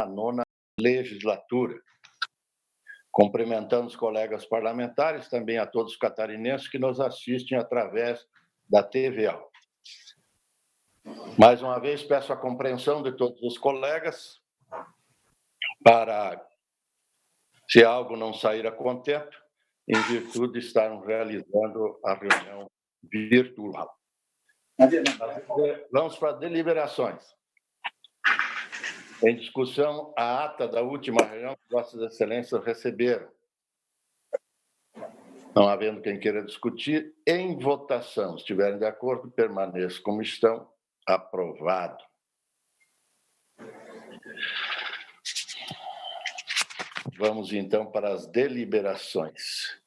nona legislatura. Cumprimentando os colegas parlamentares, também a todos os catarinenses que nos assistem através da TVA. Mais uma vez, peço a compreensão de todos os colegas para, se algo não sair a contento, em virtude de estarmos realizando a reunião virtual. Vamos para as deliberações. Em discussão, a ata da última reunião que Vossas Excelências receberam. Não havendo quem queira discutir, em votação, se estiverem de acordo, permaneçam como estão. Aprovado. Vamos, então, para as deliberações.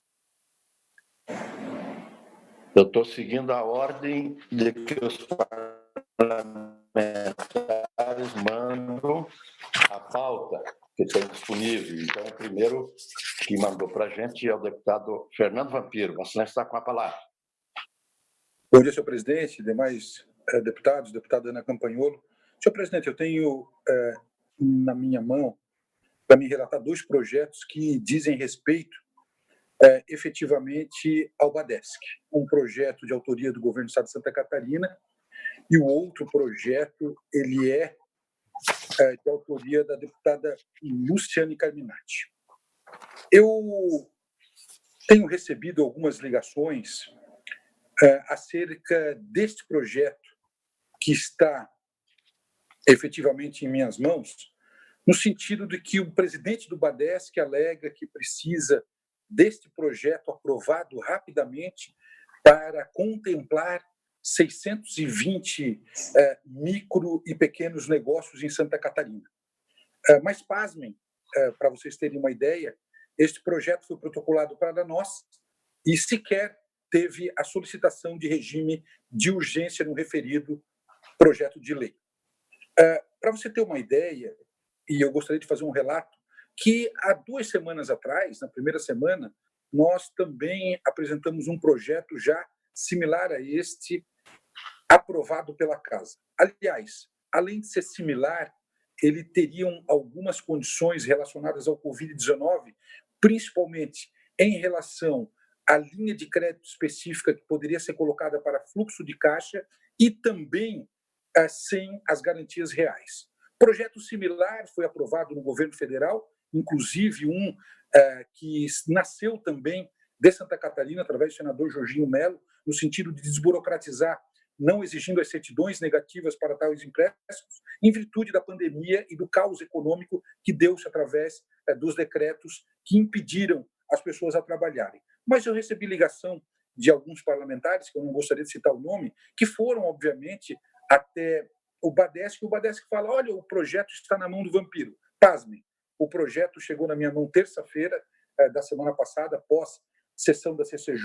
Eu estou seguindo a ordem de que os parlamentares mandam a pauta que tem disponível. Então, o primeiro que mandou para a gente é o deputado Fernando Vampiro. Vossa Excelência está com a palavra. Bom dia, senhor presidente, demais deputados, deputada Ana Campanholo. Senhor presidente, eu tenho na minha mão para me relatar 2 projetos que dizem respeito efetivamente ao BADESC. Um projeto de autoria do governo do estado de Santa Catarina e o outro projeto ele é de autoria da deputada Luciane Carminati. Eu tenho recebido algumas ligações acerca deste projeto que está efetivamente em minhas mãos, no sentido de que o presidente do BADESC alega que precisa deste projeto aprovado rapidamente para contemplar 620 micro e pequenos negócios em Santa Catarina. Mas, pasmem, para vocês terem uma ideia, este projeto foi protocolado para nós e sequer teve a solicitação de regime de urgência no referido projeto de lei. Para você ter uma ideia, e eu gostaria de fazer um relato, que há 2 semanas atrás, na primeira semana, nós também apresentamos um projeto já similar a este, aprovado pela Casa. Aliás, além de ser similar, ele teria algumas condições relacionadas ao Covid-19, principalmente em relação à linha de crédito específica que poderia ser colocada para fluxo de caixa e também sem as garantias reais. Projeto similar foi aprovado no governo federal, inclusive um que nasceu também de Santa Catarina, através do senador Jorginho Melo, no sentido de desburocratizar, não exigindo as certidões negativas para tais empréstimos, em virtude da pandemia e do caos econômico que deu-se através dos decretos que impediram as pessoas a trabalharem. Mas eu recebi ligação de alguns parlamentares, que eu não gostaria de citar o nome, que foram, obviamente, até o BADESC, e o BADESC fala, olha, o projeto está na mão do Vampiro. Pasmem, o projeto chegou na minha mão terça-feira da semana passada, após sessão da CCJ,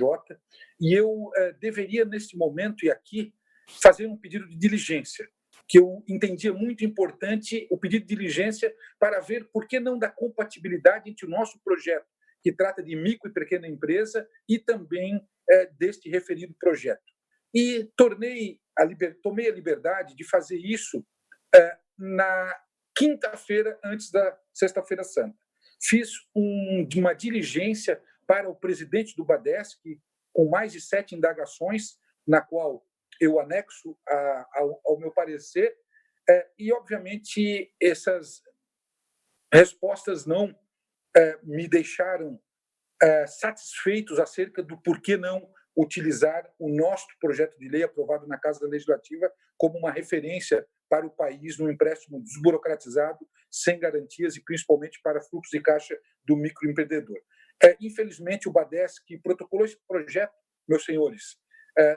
e eu deveria, nesse momento e aqui, fazer um pedido de diligência, que eu entendia muito importante o pedido de diligência para ver por que não da compatibilidade entre o nosso projeto, que trata de micro e pequena empresa, e também deste referido projeto. E tomei a liberdade de fazer isso na quinta-feira, antes da Sexta-feira Santa. Fiz uma diligência para o presidente do BADESC, com mais de 7 indagações, na qual eu anexo ao meu parecer, e, obviamente, essas respostas não me deixaram satisfeitos acerca do porquê não utilizar o nosso projeto de lei aprovado na Casa Legislativa como uma referência para o país no empréstimo desburocratizado, sem garantias e principalmente para fluxo de caixa do microempreendedor. Infelizmente, o BADESC protocolou esse projeto, meus senhores.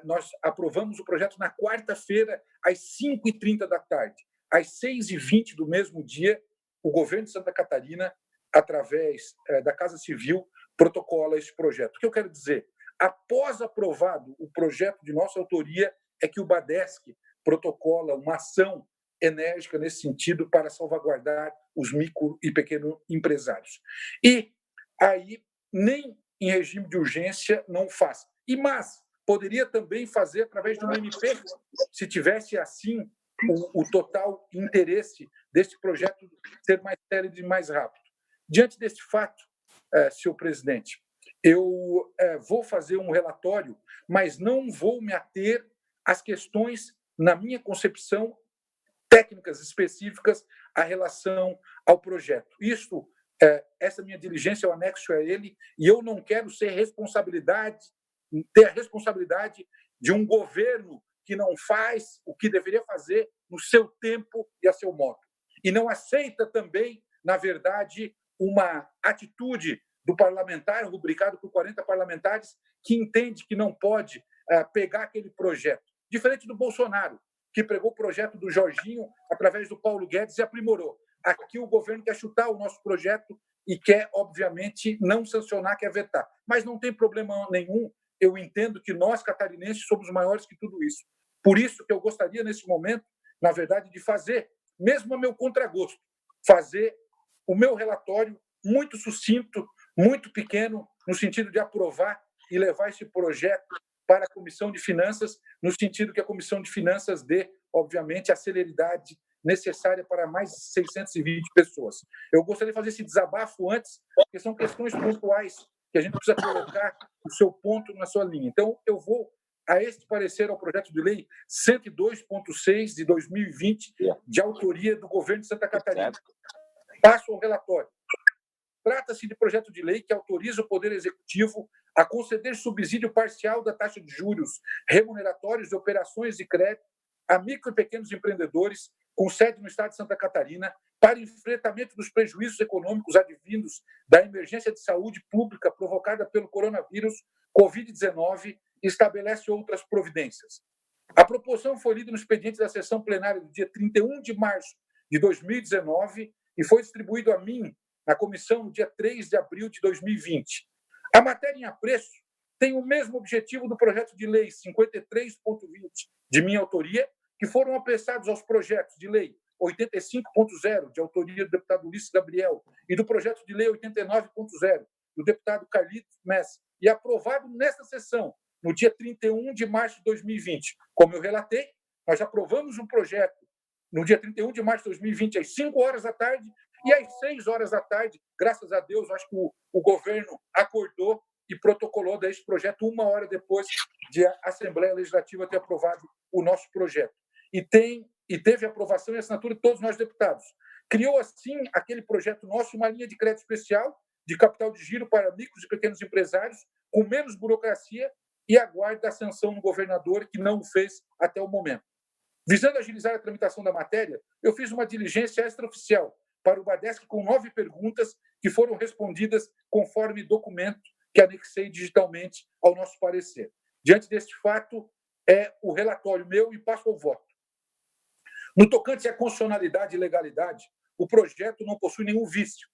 Nós aprovamos o projeto na quarta-feira, às 5h30 da tarde. Às 6h20 do mesmo dia, o governo de Santa Catarina, através da Casa Civil, protocola esse projeto. O que eu quero dizer? Após aprovado o projeto de nossa autoria, é que o BADESC protocola uma ação enérgica nesse sentido para salvaguardar os micro e pequenos empresários. E aí, nem em regime de urgência não faz. Mas poderia também fazer através de uma MP, se tivesse assim o total interesse desse projeto ser mais célere e mais rápido. Diante deste fato, senhor presidente, eu vou fazer um relatório, mas não vou me ater às questões, na minha concepção, técnicas específicas à relação ao projeto. Isso, essa minha diligência, eu anexo a ele, e eu não quero ter a responsabilidade de um governo que não faz o que deveria fazer no seu tempo e a seu modo. E não aceita também, na verdade, uma atitude do parlamentar, rubricado por 40 parlamentares, que entende que não pode pegar aquele projeto. Diferente do Bolsonaro, que pegou o projeto do Jorginho através do Paulo Guedes e aprimorou. Aqui o governo quer chutar o nosso projeto e quer, obviamente, não sancionar, quer vetar. Mas não tem problema nenhum. Eu entendo que nós, catarinenses, somos maiores que tudo isso. Por isso que eu gostaria, nesse momento, na verdade, de fazer, mesmo a meu contragosto, fazer o meu relatório muito sucinto, muito pequeno, no sentido de aprovar e levar esse projeto para a Comissão de Finanças, no sentido que a Comissão de Finanças dê, obviamente, a celeridade necessária para mais de 620 pessoas. Eu gostaria de fazer esse desabafo antes, porque são questões pontuais que a gente precisa colocar o seu ponto na sua linha. Então, eu vou a este parecer ao projeto de lei 102.6 de 2020, de autoria do governo de Santa Catarina. Passo ao relatório. Trata-se de projeto de lei que autoriza o Poder Executivo a conceder subsídio parcial da taxa de juros remuneratórios de operações de crédito a micro e pequenos empreendedores com sede no estado de Santa Catarina para enfrentamento dos prejuízos econômicos advindos da emergência de saúde pública provocada pelo coronavírus Covid-19 e estabelece outras providências. A proposição foi lida no expediente da sessão plenária do dia 31 de março de 2019 e foi distribuído a mim na comissão no dia 3 de abril de 2020. A matéria em apreço tem o mesmo objetivo do projeto de lei 53.20, de minha autoria, que foram apressados aos projetos de lei 85.0, de autoria do deputado Ulisses Gabriel, e do projeto de lei 89.0, do deputado Carlitos Mess, e aprovado nesta sessão, no dia 31 de março de 2020. Como eu relatei, nós aprovamos um projeto no dia 31 de março de 2020, às 5 horas da tarde, e às 6 horas da tarde, graças a Deus, acho que o governo acordou e protocolou desse projeto 1 hora depois de a Assembleia Legislativa ter aprovado o nosso projeto. E teve aprovação e assinatura de todos nós deputados. Criou, assim, aquele projeto nosso, uma linha de crédito especial de capital de giro para micros e pequenos empresários, com menos burocracia, e aguarda a sanção do governador, que não o fez até o momento. Visando agilizar a tramitação da matéria, eu fiz uma diligência extraoficial para o Badesc com 9 perguntas que foram respondidas conforme documento que anexei digitalmente ao nosso parecer. Diante deste fato, é o relatório meu e passo ao voto. No tocante à constitucionalidade e legalidade, o projeto não possui nenhum vício,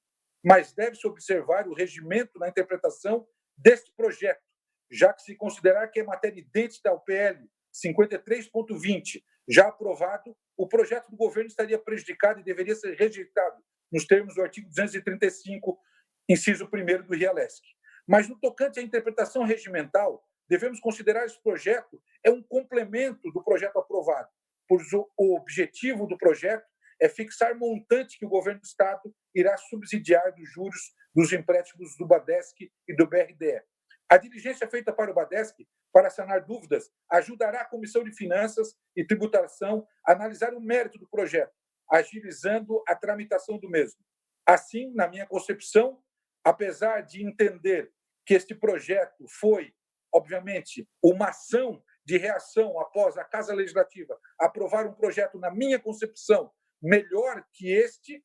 mas deve-se observar o regimento na interpretação deste projeto, já que se considerar que é matéria idêntica ao PL 53.20, já aprovado, o projeto do governo estaria prejudicado e deveria ser rejeitado nos termos do artigo 235, inciso 1º do RIALESC. Mas, no tocante à interpretação regimental, devemos considerar esse projeto um complemento do projeto aprovado, pois o objetivo do projeto é fixar montante que o governo do Estado irá subsidiar dos juros dos empréstimos do Badesc e do BRDE. A diligência feita para o Badesc, para sanar dúvidas, ajudará a Comissão de Finanças e Tributação a analisar o mérito do projeto, agilizando a tramitação do mesmo. Assim, na minha concepção, apesar de entender que este projeto foi, obviamente, uma ação de reação após a Casa Legislativa aprovar um projeto, na minha concepção, melhor que este,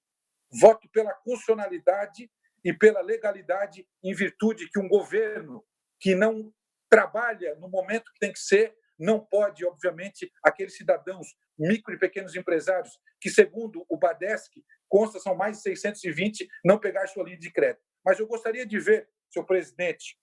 voto pela constitucionalidade e pela legalidade, em virtude que um governo que não trabalha no momento que tem que ser, não pode, obviamente, aqueles cidadãos, micro e pequenos empresários, que, segundo o Badesc, consta são mais de 620, não pegar sua linha de crédito. Mas eu gostaria de ver, senhor presidente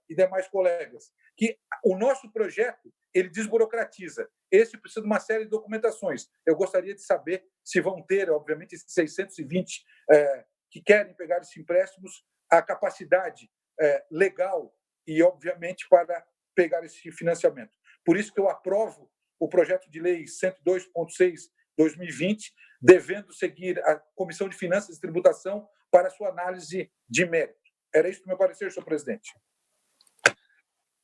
e demais colegas, que o nosso projeto ele desburocratiza. Esse precisa de uma série de documentações. Eu gostaria de saber se vão ter, obviamente, esses 620 que querem pegar esses empréstimos, a capacidade legal e, obviamente, para pegar esse financiamento. Por isso que eu aprovo o projeto de lei 102.6/2020, devendo seguir a Comissão de Finanças e Tributação para sua análise de mérito. Era isso o meu parecer, senhor presidente.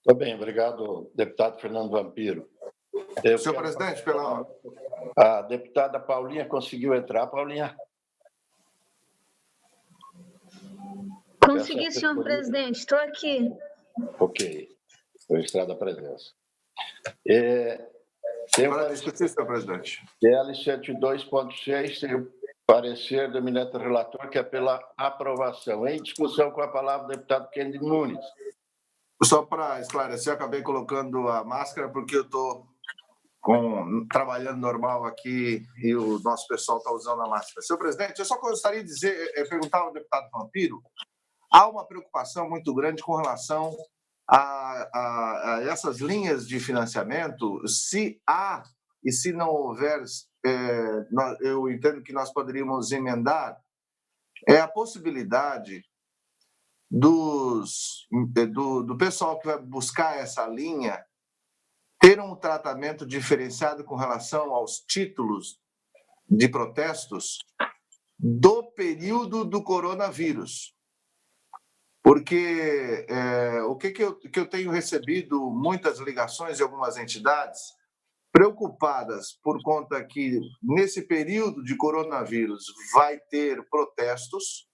Muito bem, obrigado, deputado Fernando Vampiro. Senhor presidente, A deputada Paulinha conseguiu entrar, Paulinha? Consegui, senhor presidente, estou aqui. Ok, registrada a presença. Para discutir, senhor presidente. PL 102.6, tem o parecer do eminente relator, que é pela aprovação. Em discussão, com a palavra o deputado Kennedy Nunes. Só para esclarecer, acabei colocando a máscara porque eu estou trabalhando normal aqui e o nosso pessoal está usando a máscara. Senhor presidente, eu só gostaria de perguntar ao deputado Vampiro, há uma preocupação muito grande com relação a essas linhas de financiamento, se há e se não houver, eu entendo que nós poderíamos emendar, a possibilidade do pessoal que vai buscar essa linha ter um tratamento diferenciado com relação aos títulos de protestos do período do coronavírus. Porque o que eu tenho recebido muitas ligações de algumas entidades preocupadas por conta que nesse período de coronavírus vai ter protestos,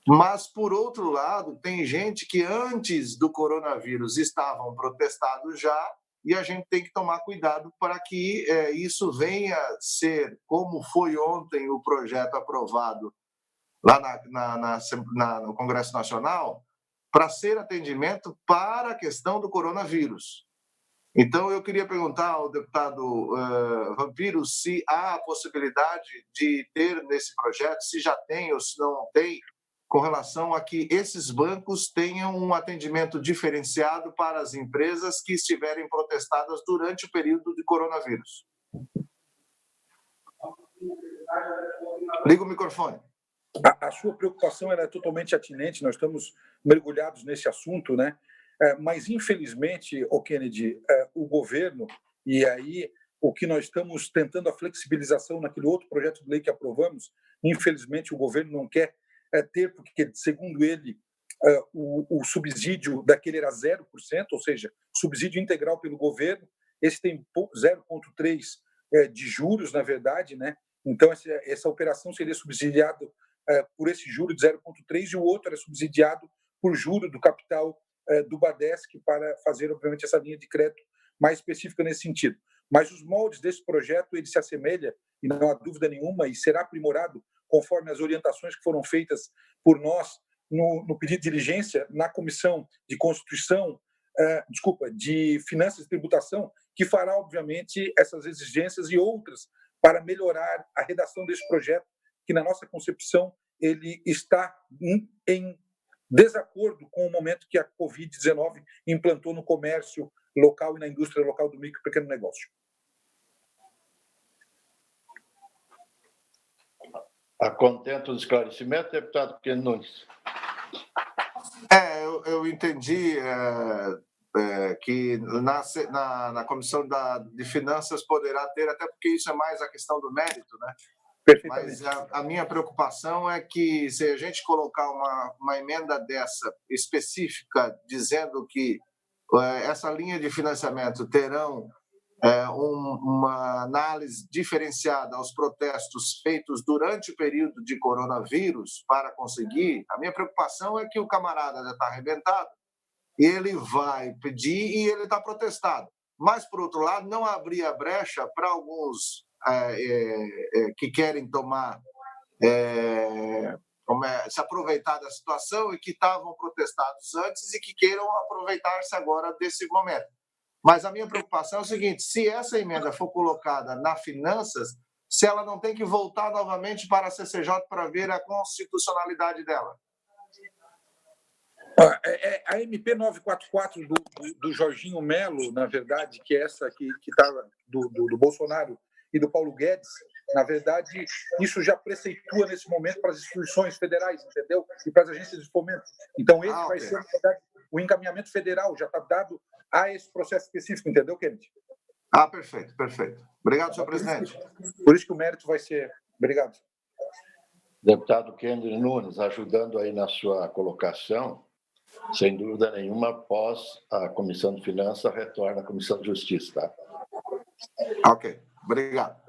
mas, por outro lado, tem gente que antes do coronavírus estavam protestados já, e a gente tem que tomar cuidado para que isso venha ser, como foi ontem o projeto aprovado lá no Congresso Nacional, para ser atendimento para a questão do coronavírus. Então, eu queria perguntar ao deputado Vampiro se há a possibilidade de ter nesse projeto, se já tem ou se não tem, com relação a que esses bancos tenham um atendimento diferenciado para as empresas que estiverem protestadas durante o período de coronavírus. Liga o microfone. A sua preocupação é totalmente atinente, nós estamos mergulhados nesse assunto, né? Mas, infelizmente, Kennedy, o governo, e aí o que nós estamos tentando a flexibilização naquele outro projeto de lei que aprovamos, infelizmente o governo não quer ter, porque, segundo ele, o subsídio daquele era 0%, ou seja, subsídio integral pelo governo, esse tem 0,3% de juros, na verdade, né? Então, essa operação seria subsidiada por esse juro de 0,3% e o outro era subsidiado por juro do capital do Badesc para fazer, obviamente, essa linha de crédito mais específica nesse sentido. Mas os moldes desse projeto, ele se assemelha, e não há dúvida nenhuma, e será aprimorado conforme as orientações que foram feitas por nós no pedido de diligência na Comissão de Constituição, de Finanças e Tributação, que fará, obviamente, essas exigências e outras para melhorar a redação desse projeto, que, na nossa concepção, ele está em desacordo com o momento que a Covid-19 implantou no comércio local e na indústria local do micro e pequeno negócio. A contento do esclarecimento, deputado Kennedy Nunes. Eu entendi que na Comissão de Finanças poderá ter, até porque isso é mais a questão do mérito, né? Mas a minha preocupação é que, se a gente colocar uma emenda dessa específica, dizendo que essa linha de financiamento terão uma análise diferenciada aos protestos feitos durante o período de coronavírus para conseguir, a minha preocupação é que o camarada já está arrebentado e ele vai pedir e ele está protestado. Mas, por outro lado, não abrir a brecha para alguns que querem se aproveitar da situação e que estavam protestados antes e que queiram aproveitar-se agora desse momento. Mas a minha preocupação é o seguinte: se essa emenda for colocada na Finanças, se ela não tem que voltar novamente para a CCJ para ver a constitucionalidade dela. A MP 944 do Jorginho Melo, na verdade, que é essa que está do Bolsonaro e do Paulo Guedes, na verdade, isso já preceitua nesse momento para as instituições federais, entendeu? E para as agências de fomento. Então, esse vai ser, na verdade, o encaminhamento federal, já está dado a esse processo específico, entendeu, Kennedy? Perfeito, perfeito. Obrigado, senhor presidente. Por isso que o mérito vai ser... Obrigado. Deputado Kennedy Nunes, ajudando aí na sua colocação, sem dúvida nenhuma, após a Comissão de Finanças, retorna à Comissão de Justiça. Tá? Ok, obrigado.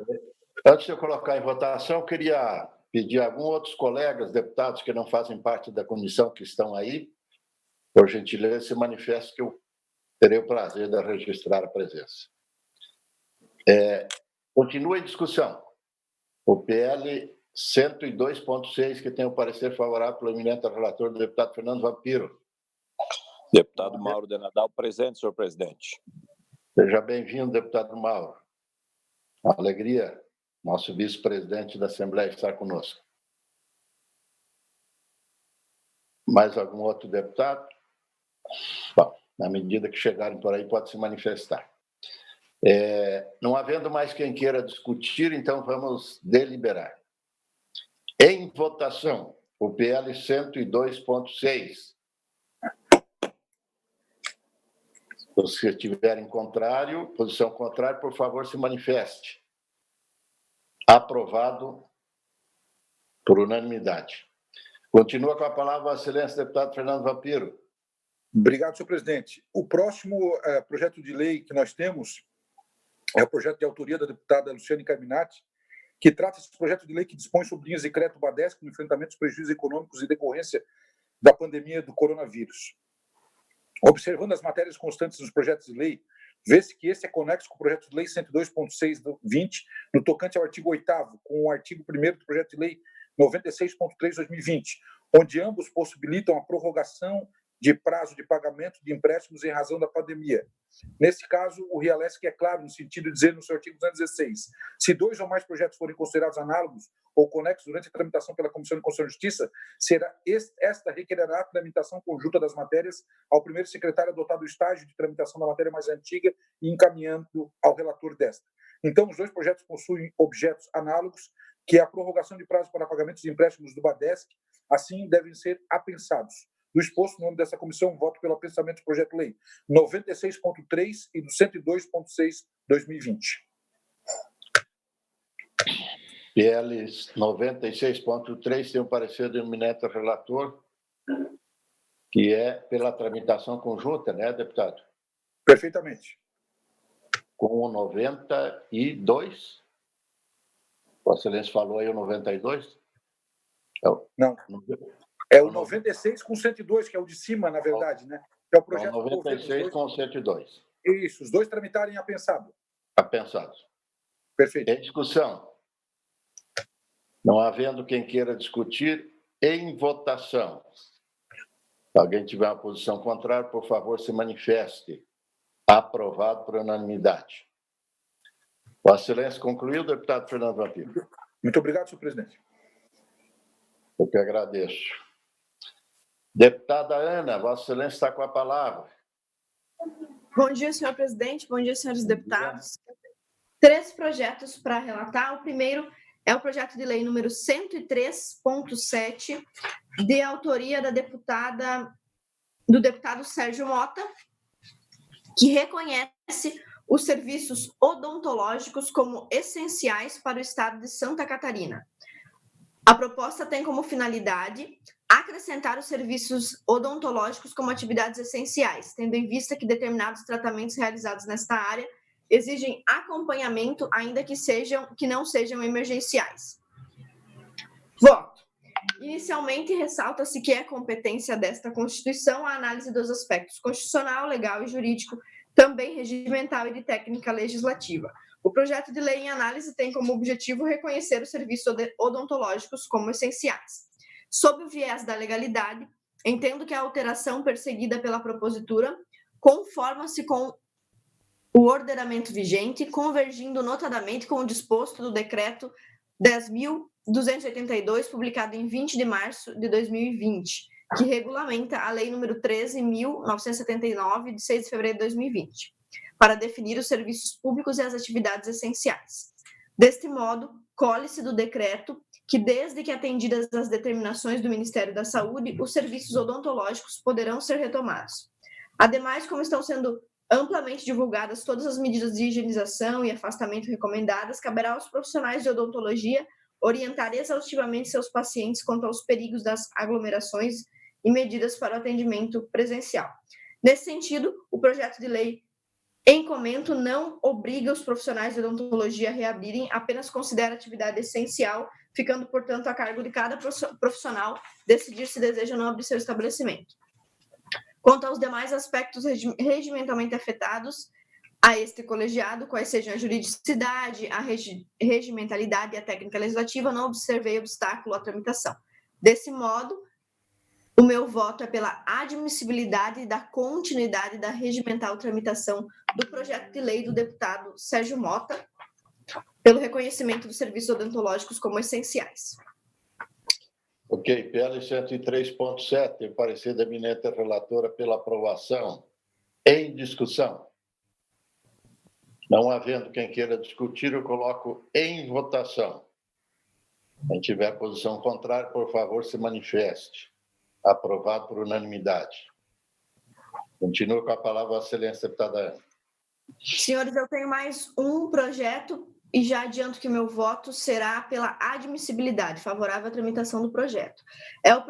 Antes de eu colocar em votação, eu queria pedir a alguns outros colegas, deputados que não fazem parte da comissão, que estão aí, por gentileza, se manifestem que eu terei o prazer de registrar a presença. Continua em discussão o PL 102.6, que tem o parecer favorável pelo eminente relator do deputado Fernando Vampiro. Deputado Mauro de Nadal, presente, senhor presidente. Seja bem-vindo, deputado Mauro. Uma alegria, nosso vice-presidente da Assembleia estar conosco. Mais algum outro deputado? Bom, na medida que chegarem por aí, pode se manifestar. Não havendo mais quem queira discutir, então vamos deliberar. Em votação, o PL 102.6. Os que estiverem posição contrária, por favor, se manifeste. Aprovado por unanimidade. Continua com a palavra a excelência deputado Fernando Vampiro. Obrigado, senhor presidente. O próximo projeto de lei que nós temos é o projeto de autoria da deputada Luciane Carminati, que trata esse projeto de lei que dispõe sobre linhas de crédito BADESC no enfrentamento dos prejuízos econômicos em decorrência da pandemia do coronavírus. Observando as matérias constantes dos projetos de lei, vê-se que esse é conexo com o projeto de lei 102.6 do 20, no tocante ao artigo 8º, com o artigo 1º do projeto de lei 96.3/2020, onde ambos possibilitam a prorrogação de prazo de pagamento de empréstimos em razão da pandemia. Nesse caso, o RIALESC é claro no sentido de dizer no seu artigo 216, se 2 ou mais projetos forem considerados análogos ou conexos durante a tramitação pela Comissão de Constituição e Justiça, esta requererá a tramitação conjunta das matérias ao primeiro secretário adotar o estágio de tramitação da matéria mais antiga e encaminhando ao relator desta. Então, os 2 projetos possuem objetos análogos, que é a prorrogação de prazo para pagamentos de empréstimos do BADESC, assim devem ser apensados. Do exposto no nome dessa comissão, voto pelo apensamento do projeto de lei 96.3 e do 102.6/2020. PL 96.3 tem o parecer do eminente relator, que é pela tramitação conjunta, né, deputado? Perfeitamente. Com o 92. Vossa Excelência falou aí o 92? Não. É o 96 com 102, que é o de cima, na verdade, né? É o projeto 96 com 102. Isso, os 2 tramitarem apensado. Apensados. Perfeito. Em discussão. Não havendo quem queira discutir, em votação. Se alguém tiver uma posição contrária, por favor, se manifeste. Aprovado por unanimidade. Vossa Excelência concluiu, deputado Fernando Vampiro. Muito obrigado, senhor presidente. Eu que agradeço. Deputada Ana, Vossa Excelência está com a palavra. Bom dia, senhor presidente. Bom dia, senhores deputados. 3 projetos para relatar. O primeiro é o projeto de lei número 103.7, de autoria do deputado Sérgio Mota, que reconhece os serviços odontológicos como essenciais para o estado de Santa Catarina. A proposta tem como finalidade acrescentar os serviços odontológicos como atividades essenciais, tendo em vista que determinados tratamentos realizados nesta área exigem acompanhamento, ainda que não sejam emergenciais. Voto. Inicialmente, ressalta-se que é competência desta Constituição a análise dos aspectos constitucional, legal e jurídico, também regimental e de técnica legislativa. O projeto de lei em análise tem como objetivo reconhecer os serviços odontológicos como essenciais. Sob o viés da legalidade, entendo que a alteração perseguida pela propositura conforma-se com o ordenamento vigente, convergindo notadamente com o disposto do decreto 10.282, publicado em 20 de março de 2020, que regulamenta a Lei nº 13.979, de 6 de fevereiro de 2020, para definir os serviços públicos e as atividades essenciais. Deste modo, colhe-se do decreto que, desde que atendidas as determinações do Ministério da Saúde, os serviços odontológicos poderão ser retomados. Ademais, como estão sendo amplamente divulgadas todas as medidas de higienização e afastamento recomendadas, caberá aos profissionais de odontologia orientar exaustivamente seus pacientes quanto aos perigos das aglomerações e medidas para o atendimento presencial. Nesse sentido, o projeto de lei em comento não obriga os profissionais de odontologia a reabrirem, apenas considera a atividade essencial, ficando, portanto, a cargo de cada profissional decidir se deseja ou não abrir seu estabelecimento. Quanto aos demais aspectos regimentalmente afetados a este colegiado, quais sejam a juridicidade, a regimentalidade e a técnica legislativa, não observei obstáculo à tramitação. Desse modo, o meu voto é pela admissibilidade da continuidade da regimental tramitação do projeto de lei do deputado Sérgio Mota, pelo reconhecimento dos serviços odontológicos como essenciais. Ok, PL 103.7, parecer da eminente relatora pela aprovação. Em discussão. Não havendo quem queira discutir, eu coloco em votação. Quem tiver posição contrária, por favor, se manifeste. Aprovado por unanimidade. Continuo com a palavra a excelência deputada Ana. Senhores, eu tenho mais um projeto e já adianto que o meu voto será pela admissibilidade, favorável à tramitação do projeto. É o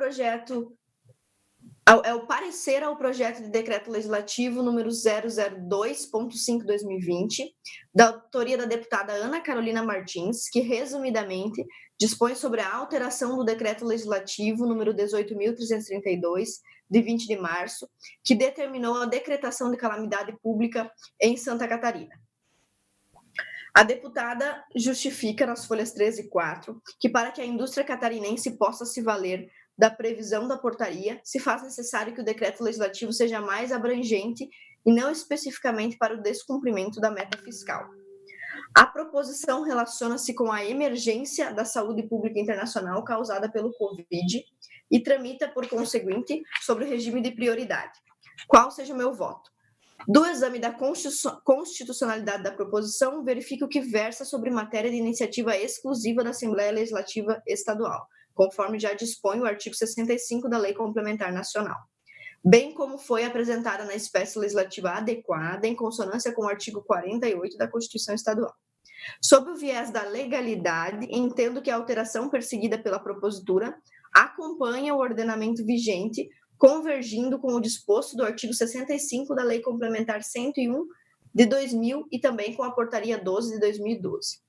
parecer ao projeto de decreto legislativo número 002.5/2020, da autoria da deputada Ana Carolina Martins, que, resumidamente, dispõe sobre a alteração do decreto legislativo número 18.332, de 20 de março, que determinou a decretação de calamidade pública em Santa Catarina. A deputada justifica, nas folhas 13 e 4, que para que a indústria catarinense possa se valer da previsão da portaria, se faz necessário que o decreto legislativo seja mais abrangente e não especificamente para o descumprimento da meta fiscal. A proposição relaciona-se com a emergência da saúde pública internacional causada pelo Covid e tramita, por conseguinte, sobre o regime de prioridade. Qual seja o meu voto? Do exame da constitucionalidade da proposição, verifico que versa sobre matéria de iniciativa exclusiva da Assembleia Legislativa Estadual, conforme já dispõe o artigo 65 da Lei Complementar Nacional, bem como foi apresentada na espécie legislativa adequada, em consonância com o artigo 48 da Constituição Estadual. Sob o viés da legalidade, entendo que a alteração perseguida pela propositura acompanha o ordenamento vigente, convergindo com o disposto do artigo 65 da Lei Complementar 101 de 2000 e também com a Portaria 12 de 2012.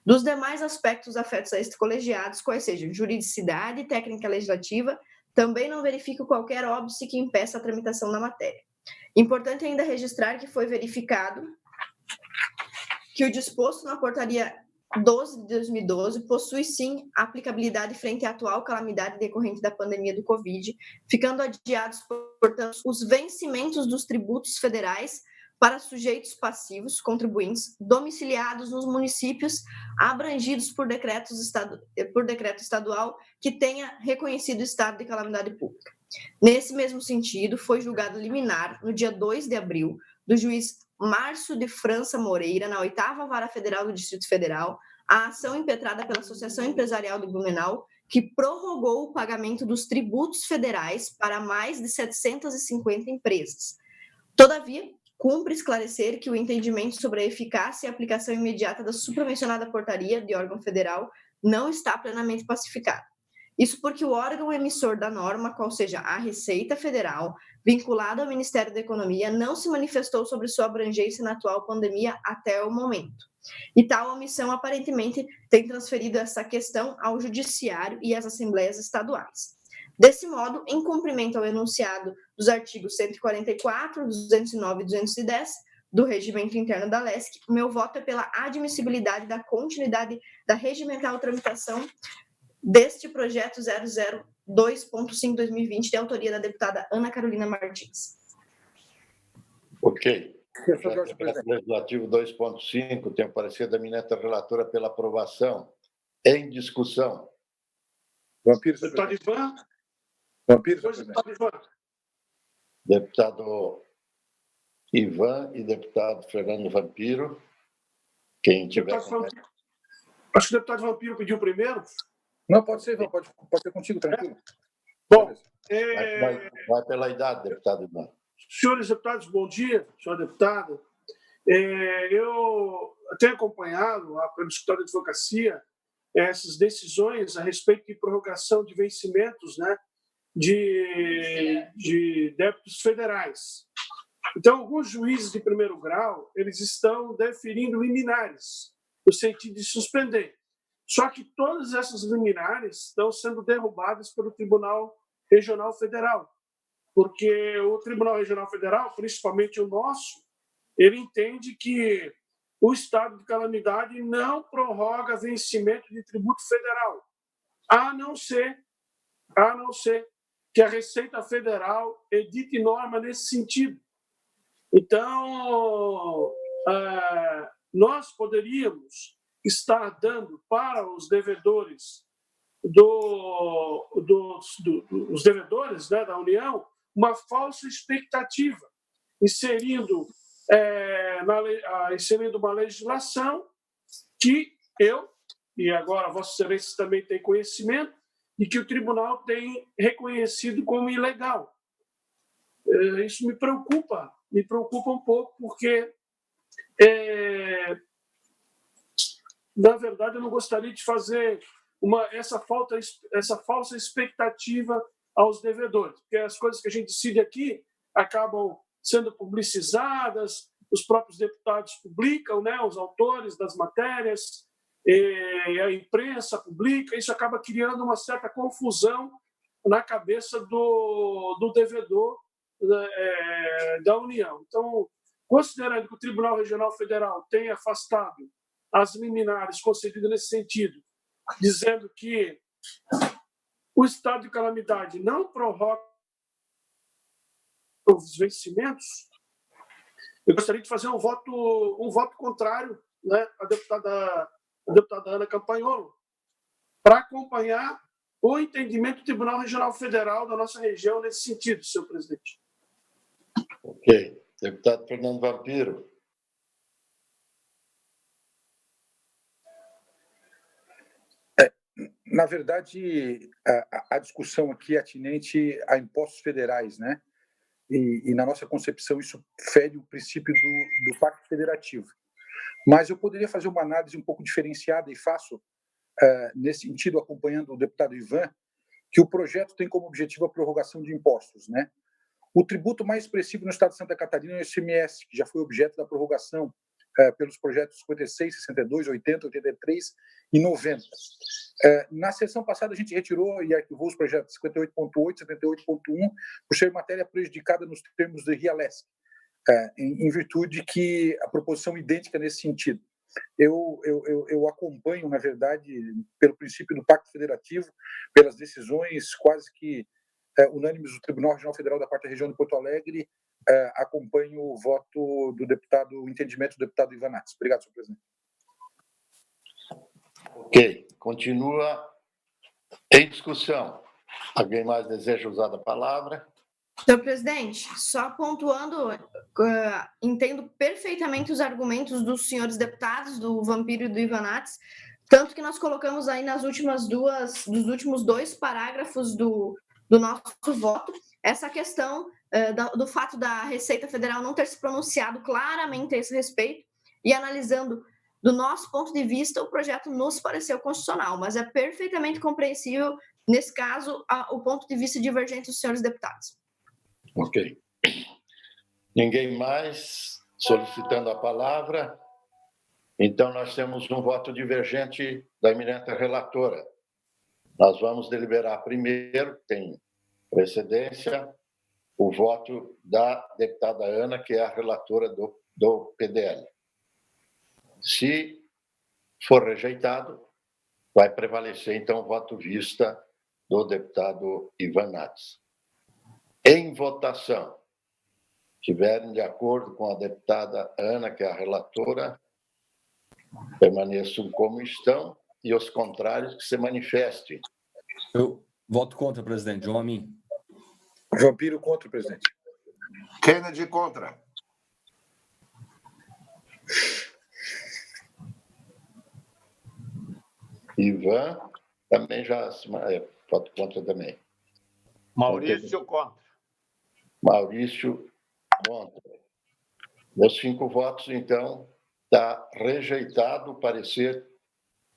Dos demais aspectos afetos a este colegiado, quais sejam juridicidade e técnica legislativa, também não verifico qualquer óbice que impeça a tramitação da matéria. Importante ainda registrar que foi verificado que o disposto na Portaria 12 de 2012 possui, sim, aplicabilidade frente à atual calamidade decorrente da pandemia do Covid, ficando adiados, portanto, os vencimentos dos tributos federais para sujeitos passivos, contribuintes, domiciliados nos municípios abrangidos por decreto estadual que tenha reconhecido o estado de calamidade pública. Nesse mesmo sentido, foi julgado liminar, no dia 2 de abril, do juiz Márcio de França Moreira, na 8ª Vara Federal do Distrito Federal, a ação impetrada pela Associação Empresarial de Blumenau, que prorrogou o pagamento dos tributos federais para mais de 750 empresas. Todavia, cumpre esclarecer que o entendimento sobre a eficácia e aplicação imediata da supramencionada portaria de órgão federal não está plenamente pacificado. Isso porque o órgão emissor da norma, qual seja a Receita Federal, vinculado ao Ministério da Economia, não se manifestou sobre sua abrangência na atual pandemia até o momento. E tal omissão, aparentemente, tem transferido essa questão ao Judiciário e às Assembleias Estaduais. Desse modo, em cumprimento ao enunciado dos artigos 144, 209 e 210 do Regimento Interno da LESC, o meu voto é pela admissibilidade da continuidade da regimental tramitação deste projeto 002.5/2020, de autoria da deputada Ana Carolina Martins. Ok. Projeto Legislativo 2.5, tem o parecer da eminente relatora pela aprovação. Em discussão. Vampiro, deputado Ivan. Vampiro, Deputado Ivan. Deputado Ivan e deputado Fernando Vampiro. Quem tiver... Acho que o deputado Vampiro pediu primeiro. Não, pode ser, Ivan, pode ser contigo, tranquilo. Bom, Vai pela idade, deputado Ivan. senhores deputados, bom dia, senhora deputada. Eu tenho acompanhado lá pelo Escritório de Advocacia essas decisões a respeito de prorrogação de vencimentos, né, de débitos federais. Então, alguns juízes de primeiro grau, eles estão deferindo liminares, no sentido de suspender. Só que todas essas liminares estão sendo derrubadas pelo Tribunal Regional Federal, porque o Tribunal Regional Federal, principalmente o nosso, ele entende que o estado de calamidade não prorroga vencimento de tributo federal, a não ser que a Receita Federal edite norma nesse sentido. Então, nós poderíamos estar dando para os devedores os devedores, né, da União uma falsa expectativa, inserindo uma legislação que eu, e agora Vossa Excelência também tem conhecimento, e que o tribunal tem reconhecido como ilegal. Isso me preocupa um pouco, porque, na verdade, eu não gostaria de fazer essa falsa expectativa aos devedores, porque as coisas que a gente decide aqui acabam sendo publicizadas, os próprios deputados publicam, né, os autores das matérias, a imprensa publica, isso acaba criando uma certa confusão na cabeça do devedor da União. Então, considerando que o Tribunal Regional Federal tem afastado as liminares concedidas nesse sentido, dizendo que o estado de calamidade não prorroga os vencimentos, eu gostaria de fazer um voto contrário, né, à deputada Ana Campagnolo, para acompanhar o entendimento do Tribunal Regional Federal da nossa região nesse sentido, senhor presidente. Ok. Deputado Fernando Vampiro. Na verdade, a discussão aqui é atinente a impostos federais, né? E na nossa concepção, isso fere o princípio do Pacto Federativo. Mas eu poderia fazer uma análise um pouco diferenciada e faço, nesse sentido, acompanhando o deputado Ivan, que o projeto tem como objetivo a prorrogação de impostos, né? O tributo mais expressivo no estado de Santa Catarina é o ICMS, que já foi objeto da prorrogação pelos projetos 56, 62, 80, 83 e 90. Na sessão passada, a gente retirou e arquivou os projetos 58.8 e 78.1 por ser matéria prejudicada nos termos do RIALESC, em virtude que a proposição é idêntica nesse sentido. Eu acompanho, na verdade, pelo princípio do Pacto Federativo, pelas decisões quase que unânimes do Tribunal Regional Federal da 4ª Região de Porto Alegre, acompanho o voto do deputado, o entendimento do deputado Ivan Nats. Obrigado, senhor presidente. Ok. Continua em discussão. Alguém mais deseja usar a palavra? Senhor presidente, só pontuando, entendo perfeitamente os argumentos dos senhores deputados, do Vampiro e do Ivan Nats, tanto que nós colocamos aí dos últimos 2 parágrafos do nosso voto, essa questão do fato da Receita Federal não ter se pronunciado claramente a esse respeito, e analisando do nosso ponto de vista, o projeto nos pareceu constitucional, mas é perfeitamente compreensível, nesse caso, o ponto de vista divergente dos senhores deputados. Ok. Ninguém mais solicitando a palavra? Então, nós temos um voto divergente da eminente relatora. Nós vamos deliberar primeiro, tem precedência, o voto da deputada Ana, que é a relatora do PDL. Se for rejeitado, vai prevalecer, então, o voto vista do deputado Ivan Nats. Em votação, estiverem de acordo com a deputada Ana, que é a relatora, permaneçam como estão, e os contrários que se manifestem. Eu voto contra, presidente. João Amin. Vampiro contra, presidente. Kennedy contra. Ivan também já voto contra também. Maurício contra. Maurício Contra. Meus 5 votos, então, está rejeitado o parecer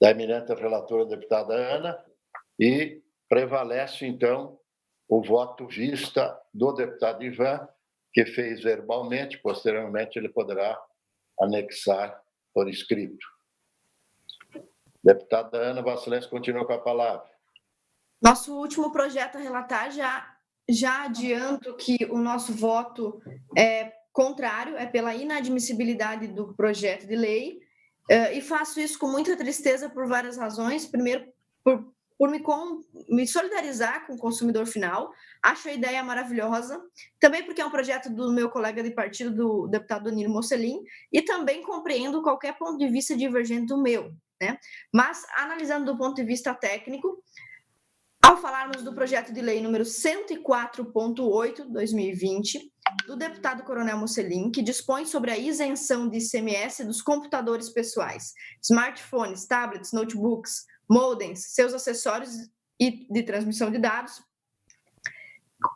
da eminente relatora, deputada Ana, e prevalece, então, o voto vista do deputado Ivan, que fez verbalmente, posteriormente ele poderá anexar por escrito. Deputada Ana Vassilêncio continua com a palavra. Nosso último projeto a relatar, já adianto que o nosso voto é contrário, é pela inadmissibilidade do projeto de lei, e faço isso com muita tristeza por várias razões. Primeiro, por me solidarizar com o consumidor final, acho a ideia maravilhosa, também porque é um projeto do meu colega de partido, do deputado Danilo Mocelin, e também compreendo qualquer ponto de vista divergente do meu, né? Mas, analisando do ponto de vista técnico, ao falarmos do projeto de lei número 104.8/2020, do deputado Coronel Mocelin, que dispõe sobre a isenção de ICMS dos computadores pessoais, smartphones, tablets, notebooks, modems, seus acessórios e de transmissão de dados.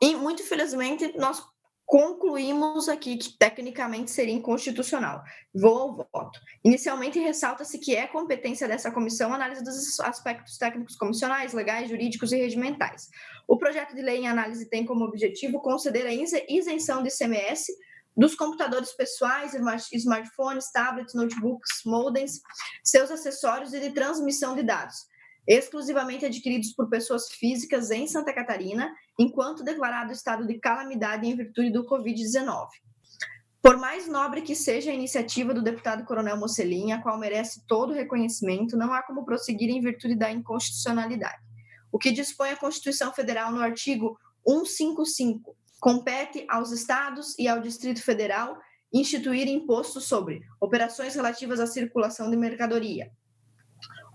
E, muito infelizmente, nós concluímos aqui que tecnicamente seria inconstitucional. Vou ao voto. Inicialmente, ressalta-se que é competência dessa comissão a análise dos aspectos técnicos comissionais, legais, jurídicos e regimentais. O projeto de lei em análise tem como objetivo conceder a isenção de ICMS dos computadores pessoais, smartphones, tablets, notebooks, modems, seus acessórios e de transmissão de dados, exclusivamente adquiridos por pessoas físicas em Santa Catarina, enquanto declarado estado de calamidade em virtude do Covid-19. Por mais nobre que seja a iniciativa do deputado Coronel Mocelin, a qual merece todo o reconhecimento, não há como prosseguir em virtude da inconstitucionalidade. O que dispõe a Constituição Federal no artigo 155 compete aos estados e ao Distrito Federal instituir imposto sobre operações relativas à circulação de mercadoria.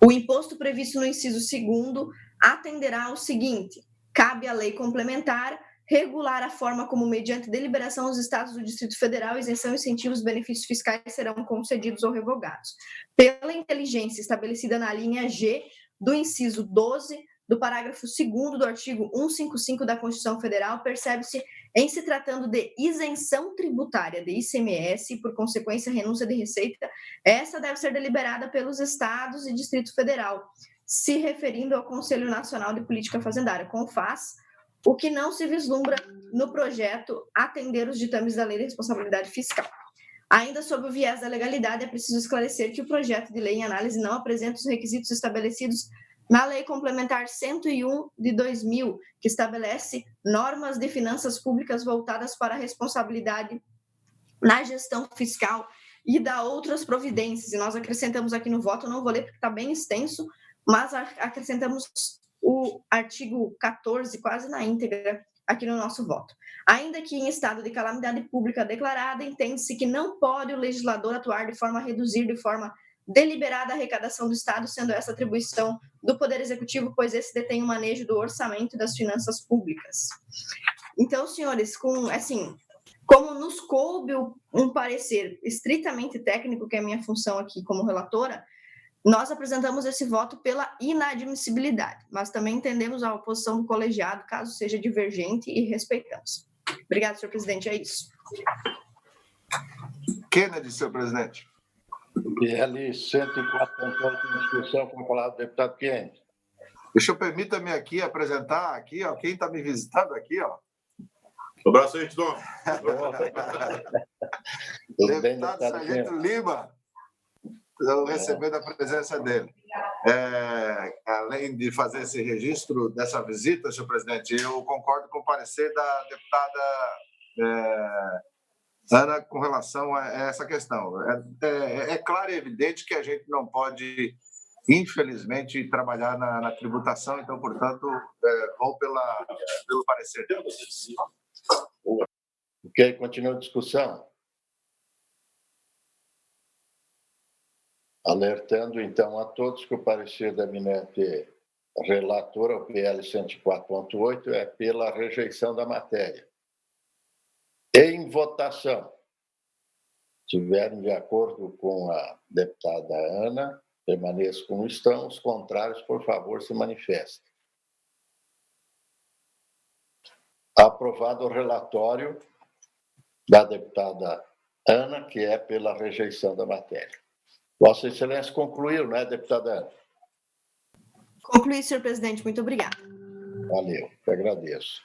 O imposto previsto no inciso 2º atenderá ao seguinte: cabe à lei complementar regular a forma como, mediante deliberação dos estados do Distrito Federal, isenção, incentivos, benefícios fiscais serão concedidos ou revogados. Pela inteligência estabelecida na linha G do inciso 12 do parágrafo 2º do artigo 155 da Constituição Federal, percebe-se, em se tratando de isenção tributária de ICMS e, por consequência, renúncia de receita, essa deve ser deliberada pelos estados e Distrito Federal, se referindo ao Conselho Nacional de Política Fazendária, CONFAS, o que não se vislumbra no projeto atender os ditames da Lei de Responsabilidade Fiscal. Ainda sob o viés da legalidade, é preciso esclarecer que o projeto de lei em análise não apresenta os requisitos estabelecidos na Lei Complementar 101 de 2000, que estabelece normas de finanças públicas voltadas para a responsabilidade na gestão fiscal e dá outras providências. E nós acrescentamos aqui no voto, não vou ler porque está bem extenso, mas acrescentamos o artigo 14, quase na íntegra, aqui no nosso voto. Ainda que em estado de calamidade pública declarada, entende-se que não pode o legislador atuar de forma a reduzir de forma deliberada a arrecadação do Estado, sendo essa atribuição do Poder Executivo, pois esse detém o manejo do orçamento e das finanças públicas. Então, senhores, como nos coube um parecer estritamente técnico, que é a minha função aqui como relatora, nós apresentamos esse voto pela inadmissibilidade, mas também entendemos a oposição do colegiado, caso seja divergente, e respeitamos. Obrigada, senhor presidente, é isso. Kennedy, senhor presidente. PL 104.8 em discussão, com a palavra do deputado Kennedy. Permita-me aqui apresentar aqui, ó, quem está me visitando aqui, ó. Um abraço aí, Tom. Deputado Sargento Lima, estou recebendo a presença dele. Além de fazer esse registro dessa visita, senhor presidente, eu concordo com o parecer da deputada Ana com relação a essa questão. É claro e evidente que a gente não pode, infelizmente, trabalhar na tributação, então, portanto, vou pelo parecer dela. Ok, continua a discussão. Alertando, então, a todos que o parecer da eminente relatora, o PL 104.8, é pela rejeição da matéria. Em votação, se estiverem de acordo com a deputada Ana, permaneçam como estão. Os contrários, por favor, se manifestem. Aprovado o relatório da deputada Ana, que é pela rejeição da matéria. Vossa Excelência concluiu, não é, deputada Ana? Concluí, senhor presidente. Muito obrigada. Valeu, eu agradeço.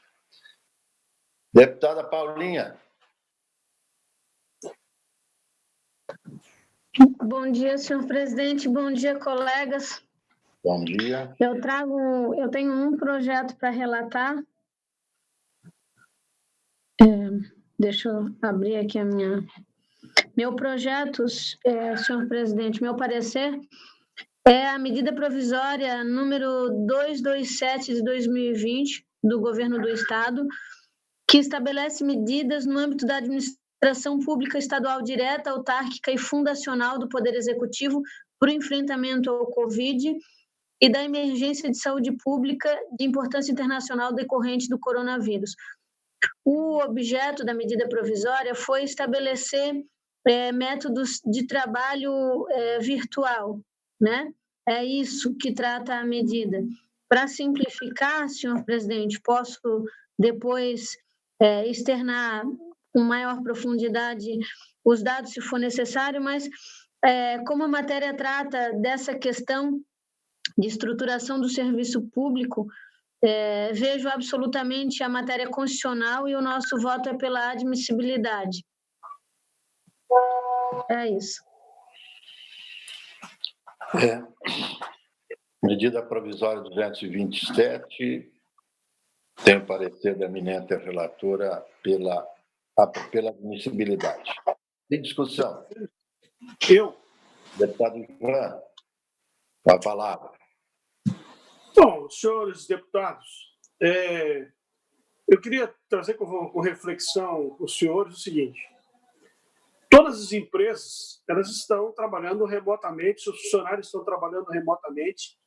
Deputada Paulinha. Bom dia, senhor presidente. Bom dia, colegas. Bom dia. Eu tenho um projeto para relatar. Deixa eu abrir aqui meu projeto, senhor presidente, meu parecer é a medida provisória número 227 de 2020 do Governo do Estado, que estabelece medidas no âmbito da administração pública estadual direta, autárquica e fundacional do Poder Executivo para o enfrentamento ao Covid e da emergência de saúde pública de importância internacional decorrente do coronavírus. O objeto da medida provisória foi estabelecer métodos de trabalho virtual, né? É isso que trata a medida. Para simplificar, senhor presidente, posso depois externar com maior profundidade os dados, se for necessário, mas como a matéria trata dessa questão de estruturação do serviço público, vejo absolutamente a matéria constitucional e o nosso voto é pela admissibilidade. É isso. Medida provisória 227, tem o parecer da eminente relatora pela admissibilidade. Tem discussão? Eu. Deputado Ivan, com a palavra. Bom, senhores deputados, eu queria trazer com reflexão os senhores o seguinte: todas as empresas elas estão trabalhando remotamente, seus funcionários estão trabalhando remotamente.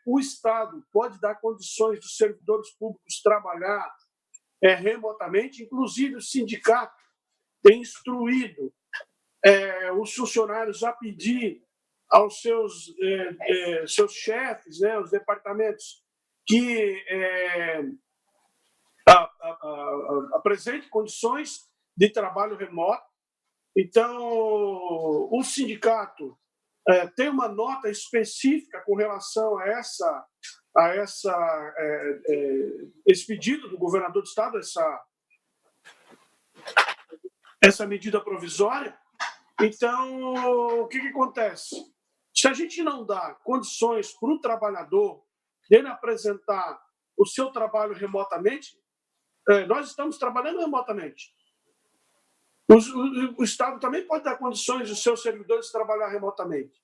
O Estado pode dar condições dos servidores públicos trabalhar remotamente, inclusive o sindicato tem instruído os funcionários a pedir aos seus chefes, né, os departamentos, que apresente condições de trabalho remoto. Então, o sindicato tem uma nota específica com relação a esse pedido do governador do Estado, essa medida provisória. Então, o que acontece? Se a gente não dá condições para o trabalhador dele apresentar o seu trabalho remotamente, nós estamos trabalhando remotamente. O Estado também pode dar condições dos seus servidores trabalhar remotamente.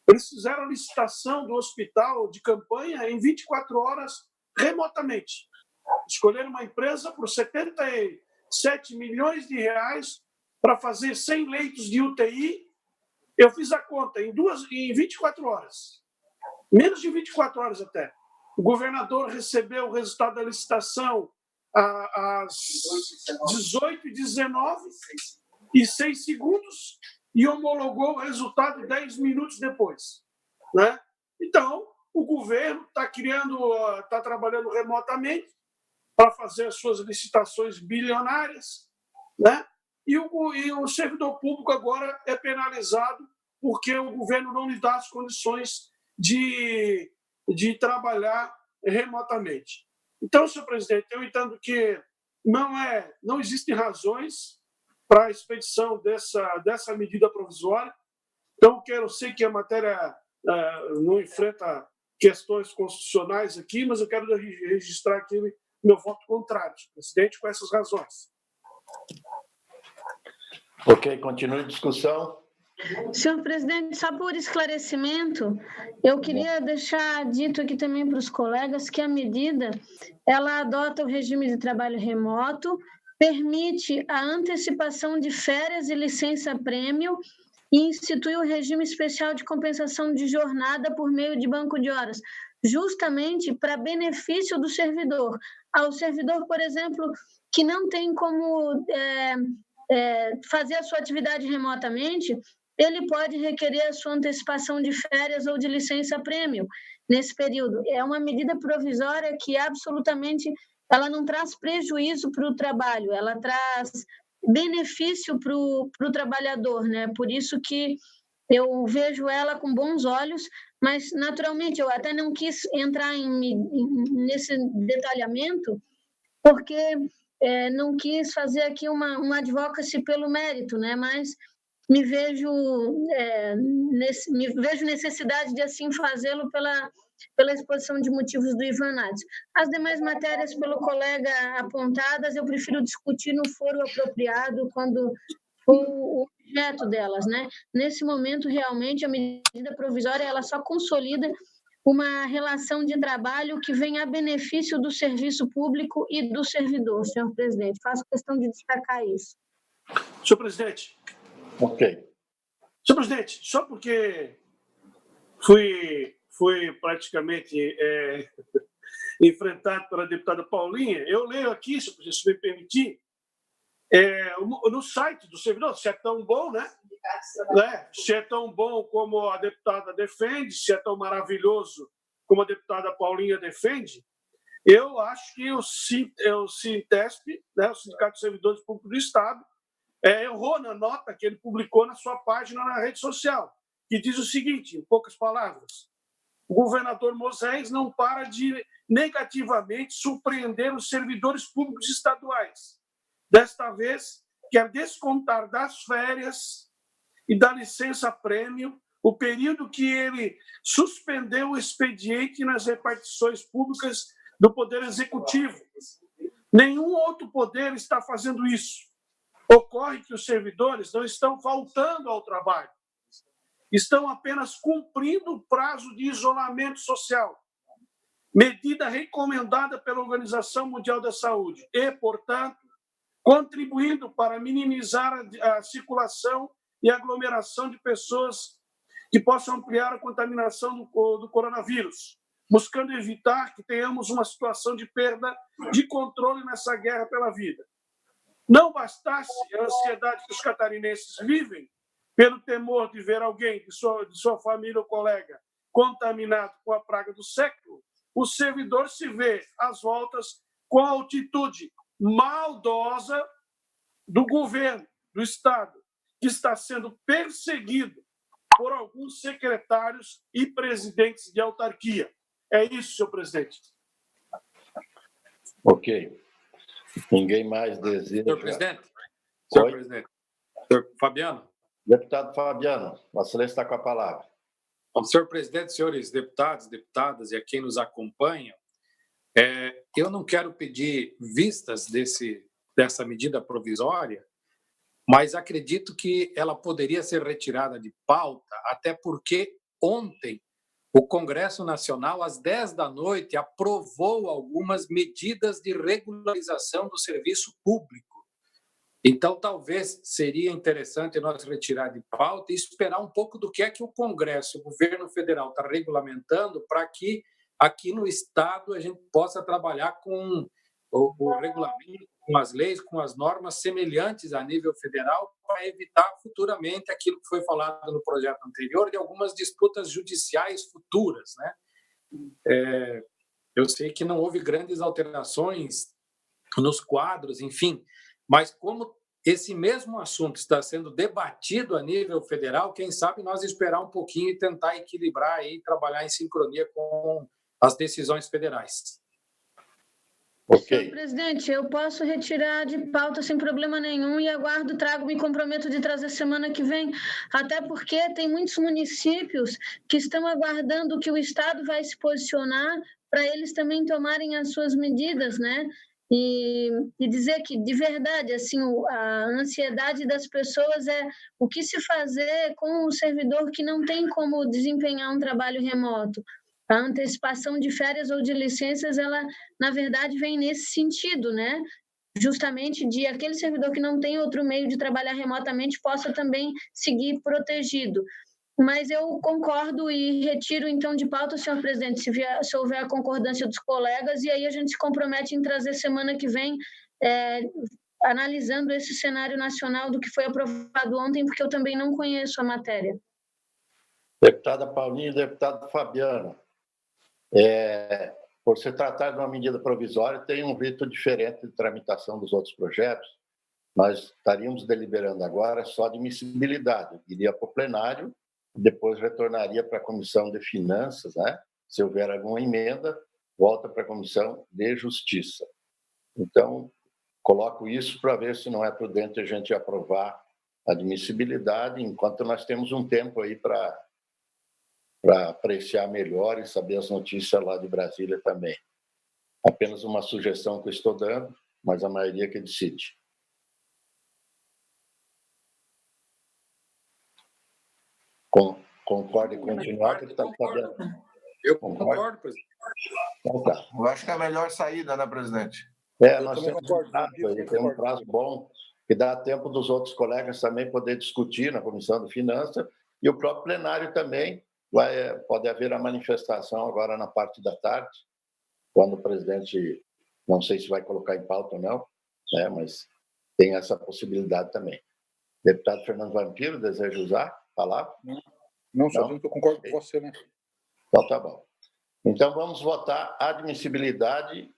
Eles fizeram a licitação do hospital de campanha em 24 horas remotamente. Escolheram uma empresa por 77 milhões de reais para fazer 100 leitos de UTI. Eu fiz a conta em 24 horas. Menos de 24 horas até. O governador recebeu o resultado da licitação às 18h19 e 6 segundos e homologou o resultado 10 minutos depois, né? Então, o governo está trabalhando remotamente para fazer as suas licitações bilionárias, né? E o servidor público agora é penalizado porque o governo não lhe dá as condições de trabalhar remotamente. Então, senhor presidente, eu entendo que não existem razões para a expedição dessa medida provisória. Então, eu sei que a matéria não enfrenta questões constitucionais aqui, mas eu quero registrar aqui meu voto contrário, senhor presidente, com essas razões. Ok, continue a discussão. Senhor presidente, só por esclarecimento, eu queria deixar dito aqui também para os colegas que a medida ela adota o regime de trabalho remoto, permite a antecipação de férias e licença-prêmio e institui o regime especial de compensação de jornada por meio de banco de horas, justamente para benefício do servidor. Ao servidor, por exemplo, que não tem como fazer a sua atividade remotamente, ele pode requerer a sua antecipação de férias ou de licença-prêmio nesse período. É uma medida provisória que absolutamente ela não traz prejuízo para o trabalho, ela traz benefício para o trabalhador, né? Por isso que eu vejo ela com bons olhos, mas, naturalmente, eu até não quis entrar nesse detalhamento, porque não quis fazer aqui uma advocacy pelo mérito, né? Mas me vejo necessidade de assim fazê-lo pela exposição de motivos do Ivan Nades. As demais matérias pelo colega apontadas, eu prefiro discutir no foro apropriado, quando for o objeto delas, né? Nesse momento, realmente, a medida provisória ela só consolida uma relação de trabalho que vem a benefício do serviço público e do servidor, senhor presidente. Faço questão de destacar isso. Senhor presidente. Ok. Senhor presidente, só porque fui praticamente enfrentado pela deputada Paulinha, eu leio aqui, se me permitir, no site do servidor, se é tão bom, né? Se é tão bom como a deputada defende, se é tão maravilhoso como a deputada Paulinha defende, eu acho que o Sintesp, né, o Sindicato de Servidores Públicos do Estado, errou na nota que ele publicou na sua página na rede social, que diz o seguinte, em poucas palavras: o governador Moisés não para de negativamente surpreender os servidores públicos estaduais. Desta vez, quer descontar das férias e da licença-prêmio o período que ele suspendeu o expediente nas repartições públicas do Poder Executivo. Nenhum outro poder está fazendo isso. Ocorre que os servidores não estão faltando ao trabalho, estão apenas cumprindo o prazo de isolamento social, medida recomendada pela Organização Mundial da Saúde e, portanto, contribuindo para minimizar a circulação e aglomeração de pessoas que possam ampliar a contaminação do coronavírus, buscando evitar que tenhamos uma situação de perda de controle nessa guerra pela vida. Não bastasse a ansiedade que os catarinenses vivem pelo temor de ver alguém de sua família ou colega contaminado com a praga do século, o servidor se vê às voltas com a atitude maldosa do governo, do Estado, que está sendo perseguido por alguns secretários e presidentes de autarquia. É isso, senhor presidente. Ok. Ninguém mais deseja... Senhor presidente? Senhor presidente. Senhor Fabiano? Deputado Fabiano, Vossa Excelência está com a palavra. Senhor presidente, senhores deputados, deputadas e a quem nos acompanha, eu não quero pedir vistas dessa medida provisória, mas acredito que ela poderia ser retirada de pauta, até porque ontem o Congresso Nacional, às 10 da noite, aprovou algumas medidas de regularização do serviço público. Então, talvez seria interessante nós retirar de pauta e esperar um pouco do que é que o Congresso, o governo federal está regulamentando, para que aqui no Estado a gente possa trabalhar com o regulamento, com as leis, com as normas semelhantes a nível federal, para evitar futuramente aquilo que foi falado no projeto anterior de algumas disputas judiciais futuras, né? Eu sei que não houve grandes alterações nos quadros, enfim, mas como esse mesmo assunto está sendo debatido a nível federal, quem sabe nós esperar um pouquinho e tentar equilibrar e trabalhar em sincronia com as decisões federais. Ok. Senhor presidente, eu posso retirar de pauta sem problema nenhum e aguardo, me comprometo de trazer semana que vem, até porque tem muitos municípios que estão aguardando que o Estado vai se posicionar para eles também tomarem as suas medidas, né? E dizer que, de verdade, assim, a ansiedade das pessoas é o que se fazer com o servidor que não tem como desempenhar um trabalho remoto. A antecipação de férias ou de licenças, ela, na verdade, vem nesse sentido, né? Justamente de aquele servidor que não tem outro meio de trabalhar remotamente possa também seguir protegido. Mas eu concordo e retiro, então, de pauta, senhor presidente, se houver a concordância dos colegas, e aí a gente se compromete em trazer semana que vem, analisando esse cenário nacional do que foi aprovado ontem, porque eu também não conheço a matéria. Deputada Paulinha e deputado Fabiano, por se tratar de uma medida provisória, tem um rito diferente de tramitação dos outros projetos. Nós estaríamos deliberando agora só admissibilidade, iria para o plenário, depois retornaria para a Comissão de Finanças, né? Se houver alguma emenda, volta para a Comissão de Justiça. Então, coloco isso para ver se não é prudente a gente aprovar a admissibilidade, enquanto nós temos um tempo aí para apreciar melhor e saber as notícias lá de Brasília também. Apenas uma sugestão que eu estou dando, mas a maioria que decide. Concorda em continuar? Eu concordo, presidente. Então, tá. Eu acho que é a melhor saída, né, presidente? Nós temos um prazo bom, que dá tempo dos outros colegas também poder discutir na Comissão de Finanças, e o próprio plenário também pode haver a manifestação agora na parte da tarde, quando o presidente, não sei se vai colocar em pauta ou não, né, mas tem essa possibilidade também. Deputado Fernando Vampiro, deseja usar a palavra? Não, só dizendo que eu concordo com você, né? Então, tá bom. Então, vamos votar a admissibilidade,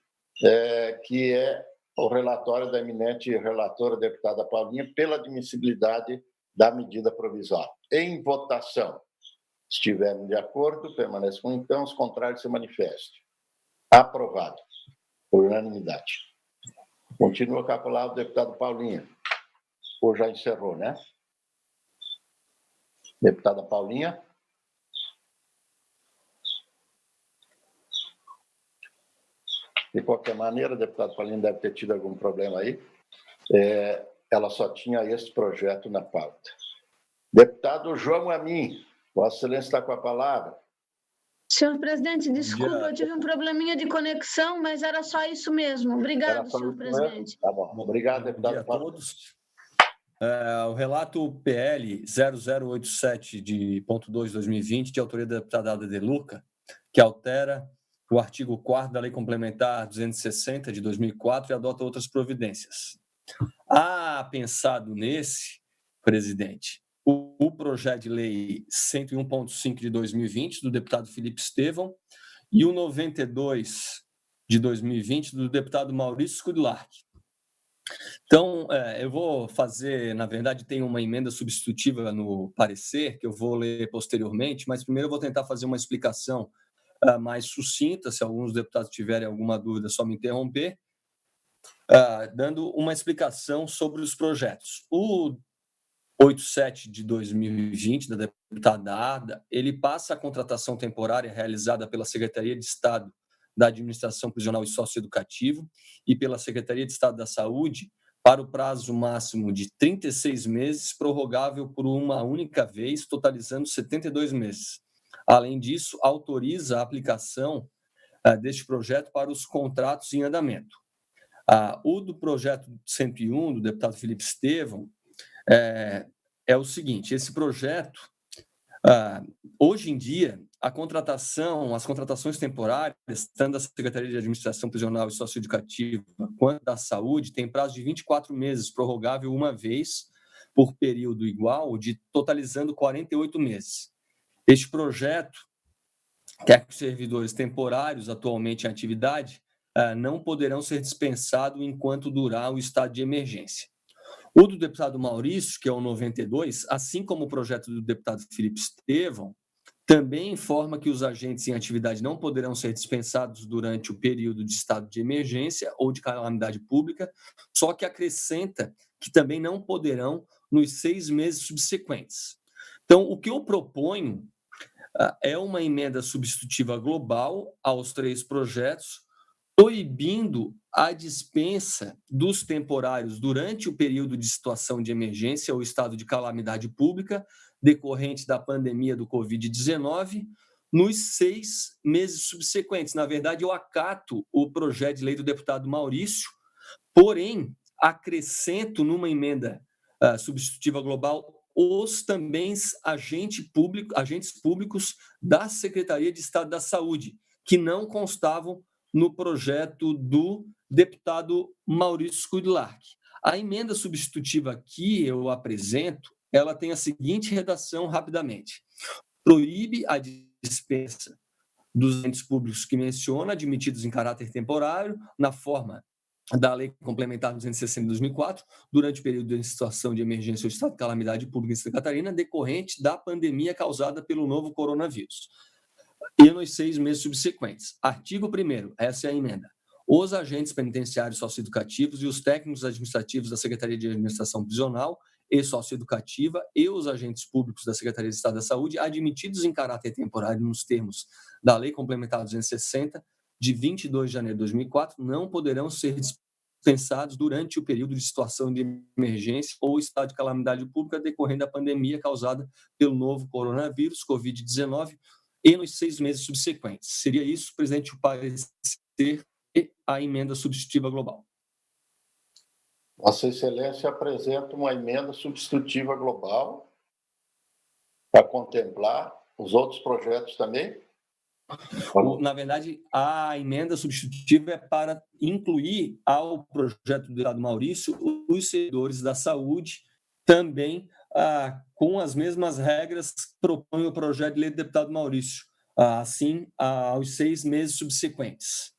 que é o relatório da eminente relatora, deputada Paulinha, pela admissibilidade da medida provisória. Em votação, se estiverem de acordo, permaneçam então, os contrários se manifestem. Aprovado, por unanimidade. Continua com a palavra o deputado Paulinha. Ou já encerrou, né? Deputada Paulinha. De qualquer maneira, a deputada Paulinha deve ter tido algum problema aí. Ela só tinha esse projeto na pauta. Deputado João Amin, Vossa Excelência está com a palavra. Senhor presidente, desculpa, eu tive um probleminha de conexão, mas era só isso mesmo. Obrigado, senhor presidente. Tá bom. Obrigado, deputado. Bom dia a todos. O relato PL 0087 de ponto 2 de 2020, de autoria da deputada Ada De Luca, que altera o artigo 4º da Lei Complementar 260 de 2004 e adota outras providências. Pensado nesse, presidente, o projeto de lei 101.5 de 2020 do deputado Felipe Estevão e o 92 de 2020 do deputado Maurício Skudlark. Então, eu vou fazer, na verdade, tem uma emenda substitutiva no parecer, que eu vou ler posteriormente, mas primeiro eu vou tentar fazer uma explicação mais sucinta, se alguns deputados tiverem alguma dúvida, só me interromper, dando uma explicação sobre os projetos. O 87 de 2020, da deputada Ada, ele passa a contratação temporária realizada pela Secretaria de Estado da Administração Prisional e Socioeducativo e pela Secretaria de Estado da Saúde para o prazo máximo de 36 meses, prorrogável por uma única vez, totalizando 72 meses. Além disso, autoriza a aplicação deste projeto para os contratos em andamento. O do projeto 101, do deputado Felipe Estevão, é o seguinte: esse projeto, hoje em dia, as contratações temporárias, tanto da Secretaria de Administração Prisional e Socioeducativa quanto da Saúde, tem prazo de 24 meses, prorrogável uma vez por período igual, totalizando 48 meses. Este projeto quer que os servidores temporários atualmente em atividade não poderão ser dispensados enquanto durar o estado de emergência. O do deputado Maurício, que é o 92, assim como o projeto do deputado Felipe Estevão, também informa que os agentes em atividade não poderão ser dispensados durante o período de estado de emergência ou de calamidade pública, só que acrescenta que também não poderão nos 6 meses subsequentes. Então, o que eu proponho é uma emenda substitutiva global aos 3 projetos, proibindo a dispensa dos temporários durante o período de situação de emergência ou estado de calamidade pública decorrente da pandemia do Covid-19 nos 6 meses subsequentes. Na verdade, eu acato o projeto de lei do deputado Maurício, porém, acrescento numa emenda substitutiva global os também agentes públicos da Secretaria de Estado da Saúde, que não constavam no projeto do deputado Maurício Skudlark. A emenda substitutiva que eu apresento, ela tem a seguinte redação rapidamente: proíbe a dispensa dos entes públicos que menciona, admitidos em caráter temporário, na forma da Lei Complementar 260 de 2004, durante o período de situação de emergência ou estado de calamidade pública em Santa Catarina, decorrente da pandemia causada pelo novo coronavírus, e nos 6 meses subsequentes. Artigo 1º, essa é a emenda. Os agentes penitenciários socioeducativos e os técnicos administrativos da Secretaria de Administração Prisional e Socioeducativa e os agentes públicos da Secretaria de Estado da Saúde, admitidos em caráter temporário nos termos da Lei Complementar 260, de 22 de janeiro de 2004, não poderão ser dispensados durante o período de situação de emergência ou estado de calamidade pública decorrendo da pandemia causada pelo novo coronavírus, Covid-19, e nos 6 meses subsequentes. Seria isso, presidente, o parecer e a emenda substitutiva global. Vossa Excelência apresenta uma emenda substitutiva global para contemplar os outros projetos também? Na verdade, a emenda substitutiva é para incluir ao projeto do deputado Maurício os servidores da saúde, também com as mesmas regras que propõe o projeto de lei do deputado Maurício, assim aos 6 meses subsequentes.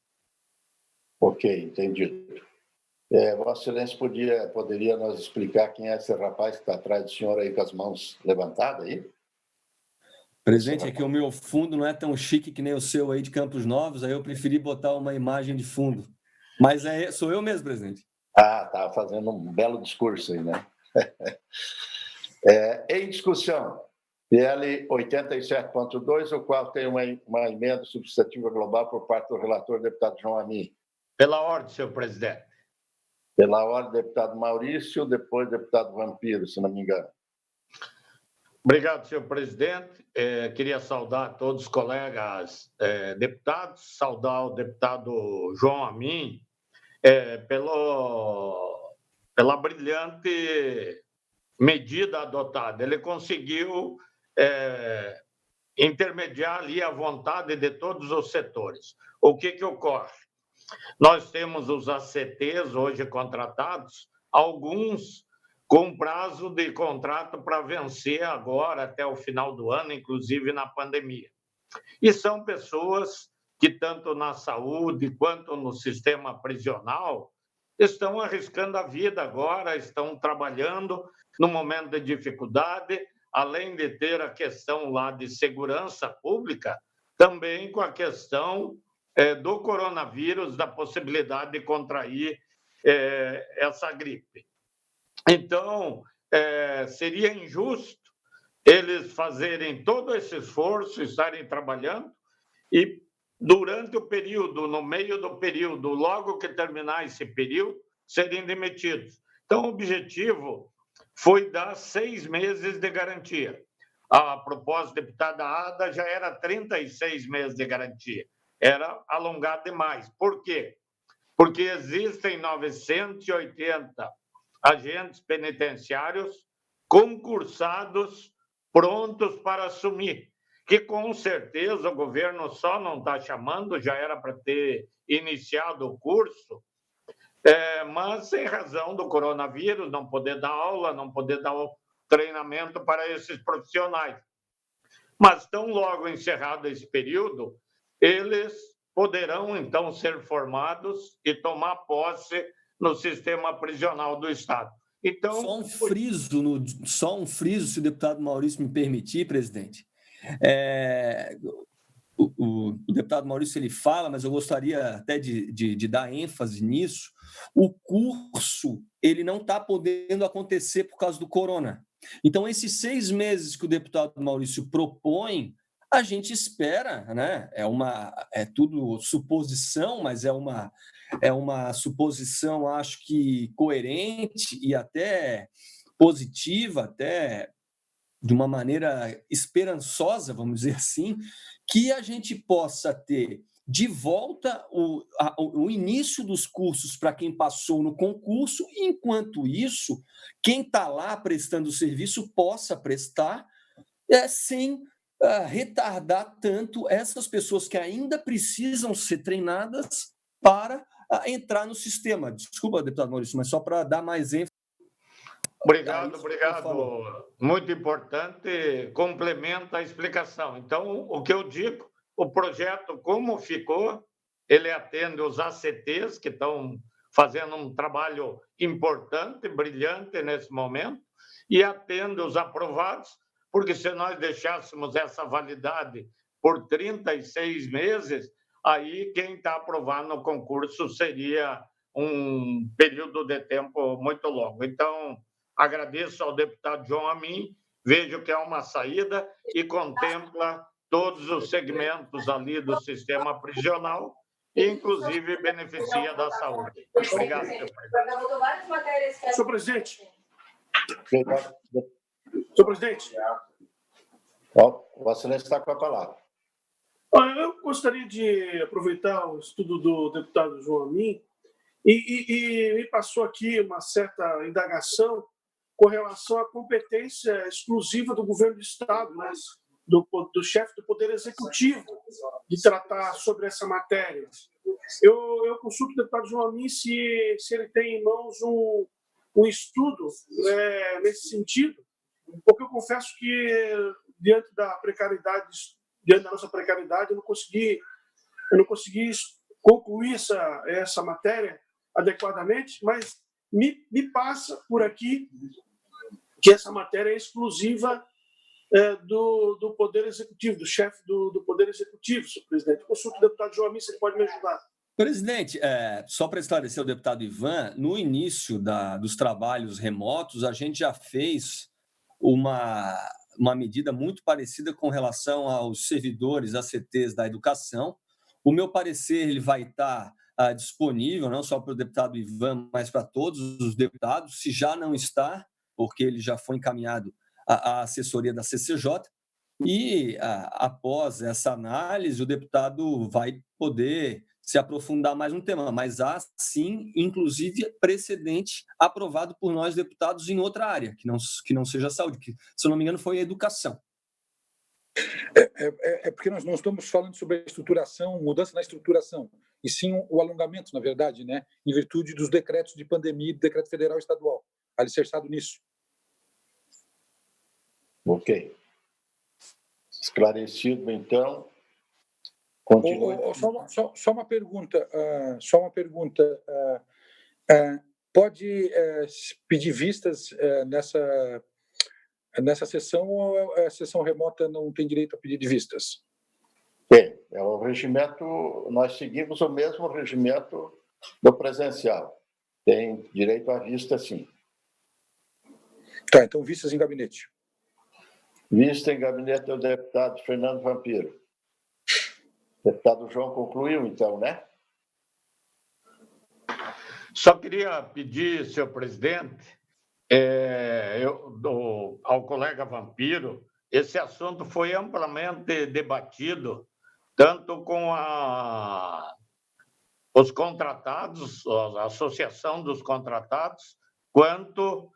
Ok, entendido. Vossa Excelência poderia nos explicar quem é esse rapaz que está atrás do senhor aí com as mãos levantadas aí? Presidente, é que o meu fundo não é tão chique que nem o seu aí de Campos Novos, aí eu preferi botar uma imagem de fundo. Mas sou eu mesmo, presidente. Estava fazendo um belo discurso aí, né? Em discussão, PL 87.2, o qual tem uma emenda substantiva global por parte do relator, deputado João Amin. Pela ordem, senhor presidente. Pela ordem, deputado Maurício, depois deputado Vampiro, se não me engano. Obrigado, senhor presidente. Queria saudar todos os colegas deputados, saudar o deputado João Amin pela brilhante medida adotada. Ele conseguiu intermediar ali a vontade de todos os setores. O que ocorre? Nós temos os ACTs hoje contratados, alguns com prazo de contrato para vencer agora até o final do ano, inclusive na pandemia. E são pessoas que, tanto na saúde quanto no sistema prisional, estão arriscando a vida agora, estão trabalhando no momento de dificuldade, além de ter a questão lá de segurança pública, também com a questão do coronavírus, da possibilidade de contrair essa gripe. Então, seria injusto eles fazerem todo esse esforço, estarem trabalhando, e durante o período, no meio do período, logo que terminar esse período, serem demitidos. Então, o objetivo foi dar 6 meses de garantia. A proposta da deputada Ada já era 36 meses de garantia. Era alongado demais. Por quê? Porque existem 980 agentes penitenciários concursados, prontos para assumir, que com certeza o governo só não está chamando, já era para ter iniciado o curso, mas em razão do coronavírus, não poder dar aula, não poder dar o treinamento para esses profissionais. Mas tão logo encerrado esse período, eles poderão então ser formados e tomar posse no sistema prisional do Estado. Então, só um friso, se o deputado Maurício me permitir, presidente. O deputado Maurício ele fala, mas eu gostaria até de dar ênfase nisso. O curso ele não está podendo acontecer por causa do corona. Então, esses 6 meses que o deputado Maurício propõe, a gente espera, né? É tudo suposição, mas é uma suposição, acho que coerente e até positiva, até de uma maneira esperançosa, vamos dizer assim, que a gente possa ter de volta o início dos cursos para quem passou no concurso, e, enquanto isso, quem está lá prestando o serviço possa prestar sem retardar tanto essas pessoas que ainda precisam ser treinadas para entrar no sistema. Desculpa, deputado Maurício, mas só para dar mais ênfase. Obrigado. Muito importante, complementa a explicação. Então, o que eu digo, o projeto como ficou, ele atende os ACTs que estão fazendo um trabalho importante, brilhante nesse momento, e atende os aprovados, porque se nós deixássemos essa validade por 36 meses, aí quem está aprovado no concurso seria um período de tempo muito longo. Então, agradeço ao deputado João Amin, vejo que é uma saída e contempla todos os segmentos ali do sistema prisional, e inclusive beneficia da saúde. Obrigado, senhor presidente. Senhor presidente. Obrigado. Senhor presidente. O excelência está com a palavra. Eu gostaria de aproveitar o estudo do deputado João Amin e me passou aqui uma certa indagação com relação à competência exclusiva do governo do Estado, né, do chefe do Poder Executivo, de tratar sobre essa matéria. Eu consulto o deputado João Amin se ele tem em mãos um estudo nesse sentido, porque eu confesso que, diante da nossa precariedade, eu não consegui concluir essa matéria adequadamente, mas me passa por aqui que essa matéria é exclusiva do Poder Executivo, do chefe do Poder Executivo, senhor presidente. Consulto o deputado João Amin, você pode me ajudar. Presidente, só para esclarecer o deputado Ivan, no início dos trabalhos remotos, a gente já fez uma medida muito parecida com relação aos servidores ACTs da educação. O meu parecer ele vai estar disponível, não só para o deputado Ivan, mas para todos os deputados, se já não está, porque ele já foi encaminhado à assessoria da CCJ, e após essa análise, o deputado vai poder se aprofundar mais no tema, mas há sim, inclusive, precedente aprovado por nós deputados em outra área, que não seja a saúde, que, se eu não me engano, foi a educação. Porque nós não estamos falando sobre a estruturação, mudança na estruturação, e sim o alongamento, na verdade, né, em virtude dos decretos de pandemia e do decreto federal e estadual, alicerçado nisso. Ok. Esclarecido, então. Continue. Só uma pergunta. Pode pedir vistas nessa sessão, ou a sessão remota não tem direito a pedir de vistas? Tem. É o regimento, nós seguimos o mesmo regimento do presencial. Tem direito à vista, sim. Tá, então vistas em gabinete. Vista em gabinete do deputado Fernando Vampiro. O deputado João concluiu, então, né? Só queria pedir, senhor presidente, ao colega Vampiro, esse assunto foi amplamente debatido, tanto com os contratados, a Associação dos Contratados, quanto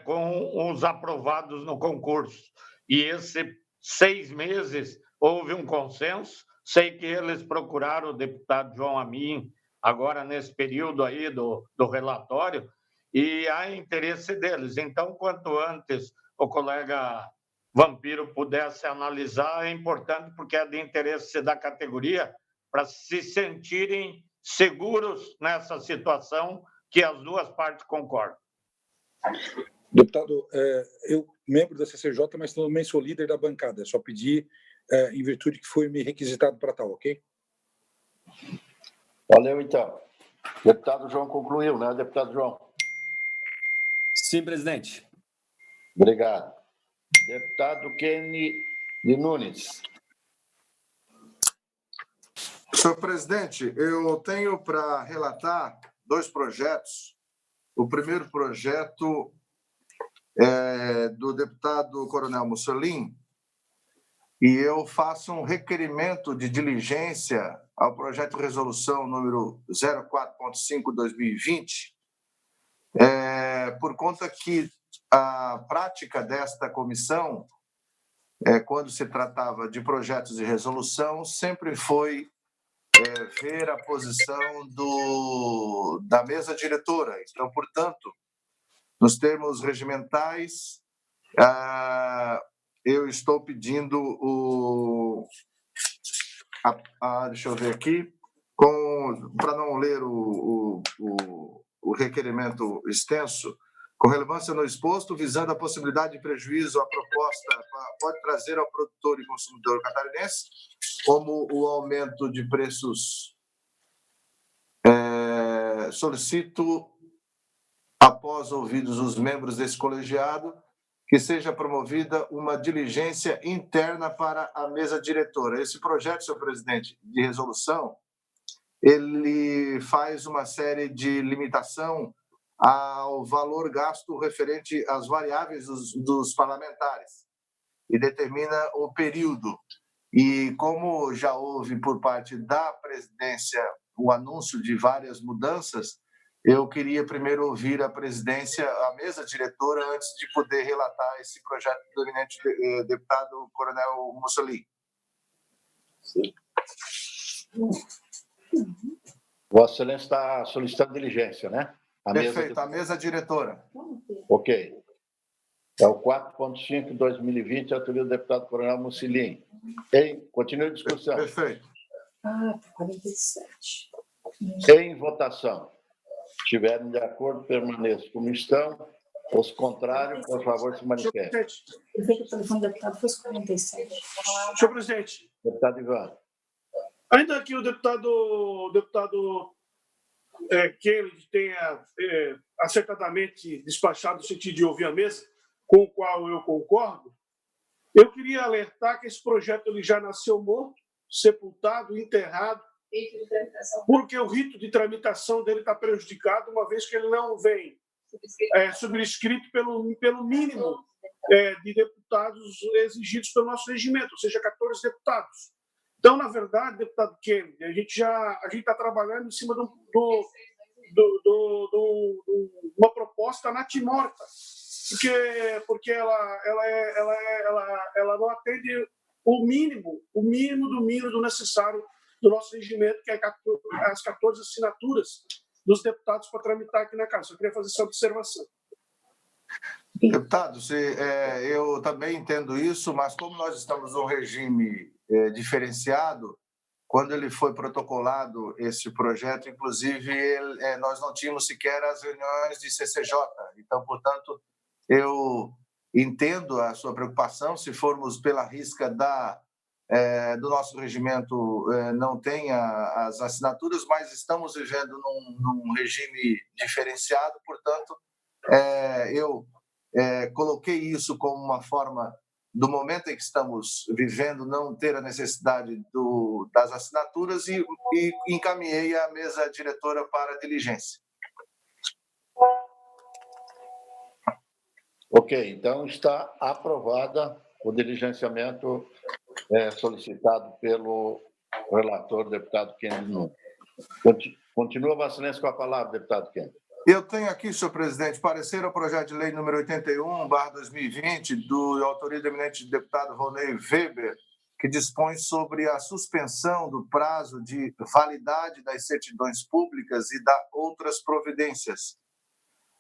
com os aprovados no concurso. E esses 6 meses houve um consenso. Sei que eles procuraram o deputado João Amin agora nesse período aí do relatório, e há interesse deles. Então, quanto antes o colega Vampiro pudesse analisar, é importante, porque é de interesse da categoria, para se sentirem seguros nessa situação que as duas partes concordam. Deputado, eu, membro da CCJ, mas também sou líder da bancada. Só pedi em virtude que foi me requisitado para tal, ok? Valeu, então. Deputado João concluiu, né, deputado João? Sim, presidente. Obrigado. Deputado Kenny de Nunes. Senhor presidente, eu tenho para relatar 2 projetos. O primeiro projeto é do deputado Coronel Mussolini, e eu faço um requerimento de diligência ao projeto de resolução número 04.5/2020, por conta que a prática desta comissão, quando se tratava de projetos de resolução, sempre foi ver a posição da mesa diretora. Então, portanto, nos termos regimentais, eu estou pedindo deixa eu ver aqui, para não ler o requerimento extenso, com relevância no exposto, visando a possibilidade de prejuízo, a proposta pode trazer ao produtor e consumidor catarinense, como o aumento de preços. Solicito, após ouvidos os membros desse colegiado, que seja promovida uma diligência interna para a mesa diretora. Esse projeto, senhor presidente, de resolução, ele faz uma série de limitação ao valor gasto referente às variáveis dos parlamentares e determina o período. E como já houve por parte da presidência o anúncio de várias mudanças, eu queria primeiro ouvir a presidência, a mesa diretora, antes de poder relatar esse projeto do eminente deputado Coronel Mussolini. Sim. Vossa Excelência está solicitando diligência, né? Perfeito, a mesa diretora. Ok. É o 4.5 de 2020, autoria do deputado Coronel Mussolini. Continue a discussão. Perfeito. 47. Em votação. Se estiverem de acordo, permaneçam como estão. Os contrários, por favor, se manifestem. Eu vi que o telefone do deputado fosse 47. Senhor presidente. Deputado Ivan. Ainda que o deputado Kennedy tenha acertadamente despachado no sentido de ouvir a mesa, com o qual eu concordo, eu queria alertar que esse projeto ele já nasceu morto, sepultado, enterrado, porque o rito de tramitação dele está prejudicado, uma vez que ele não vem subscrito pelo mínimo de deputados exigidos pelo nosso regimento, ou seja, 14 deputados. Então, na verdade, deputado Kennedy, a gente está trabalhando em cima de uma proposta natimorta, porque ela não atende o mínimo do necessário do nosso regimento, que é as 14 assinaturas dos deputados para tramitar aqui na Casa. Eu queria fazer essa observação. Deputado, eu também entendo isso, mas como nós estamos num regime diferenciado, quando ele foi protocolado esse projeto, inclusive, nós não tínhamos sequer as reuniões de CCJ. Então, portanto, eu entendo a sua preocupação. Se formos pela risca do nosso regimento, não tem as assinaturas, mas estamos vivendo num regime diferenciado. Portanto, eu coloquei isso como uma forma do momento em que estamos vivendo não ter a necessidade das assinaturas e encaminhei a mesa diretora para a diligência. Ok, então está aprovada o diligenciamento solicitado pelo relator, deputado Kennedy Nunes. Continua, Vossa Excelência, com a palavra, deputado Kennedy. Eu tenho aqui, senhor presidente, parecer ao projeto de lei número 81/2020, do autoria do eminente deputado Ronei Weber, que dispõe sobre a suspensão do prazo de validade das certidões públicas e da outras providências.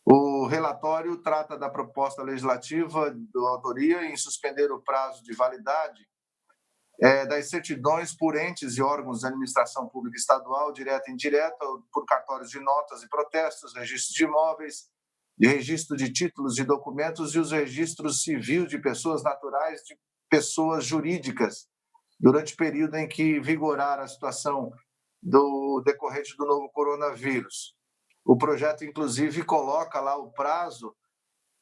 O relatório trata da proposta legislativa da autoria em suspender o prazo de validade das certidões por entes e órgãos da administração pública estadual, direta e indireta, por cartórios de notas e protestos, registros de imóveis, de registro de títulos e documentos e os registros civis de pessoas naturais, de pessoas jurídicas, durante o período em que vigorar a situação decorrente do novo coronavírus. O projeto, inclusive, coloca lá o prazo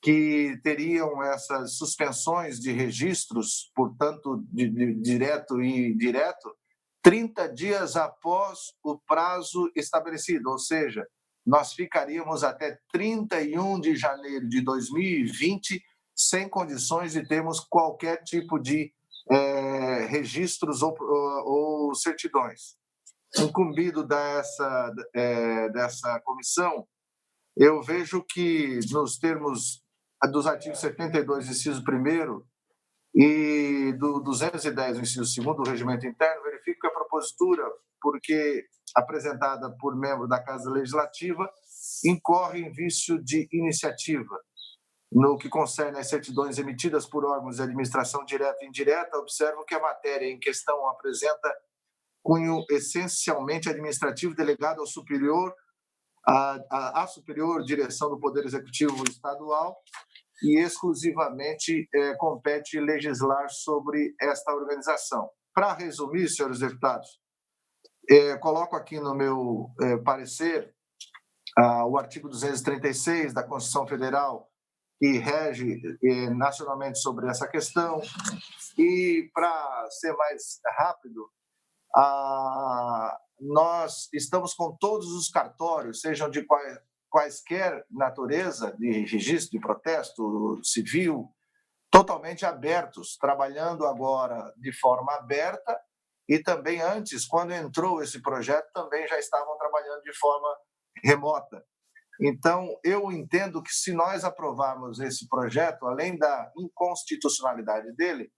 que teriam essas suspensões de registros, portanto, de direto e indireto, 30 dias após o prazo estabelecido, ou seja, nós ficaríamos até 31 de janeiro de 2020 sem condições de termos qualquer tipo de registros ou certidões. Incumbido dessa comissão, eu vejo que, nos termos dos artigos 72, inciso 1º, e do 210, inciso 2º do Regimento Interno, verifico que a propositura, porque apresentada por membro da Casa Legislativa, incorre em vício de iniciativa. No que concerne às certidões emitidas por órgãos de administração direta e indireta, observo que a matéria em questão apresenta cunho essencialmente administrativo, delegado ao superior, à superior direção do Poder Executivo Estadual, e exclusivamente compete legislar sobre esta organização. Para resumir, senhores deputados, coloco aqui no meu parecer o artigo 236 da Constituição Federal, que rege nacionalmente sobre essa questão, e, para ser mais rápido, nós estamos com todos os cartórios, sejam de quaisquer natureza, de registro de protesto civil, totalmente abertos, trabalhando agora de forma aberta, e também antes, quando entrou esse projeto, também já estavam trabalhando de forma remota. Então, eu entendo que se nós aprovarmos esse projeto, além da inconstitucionalidade dele,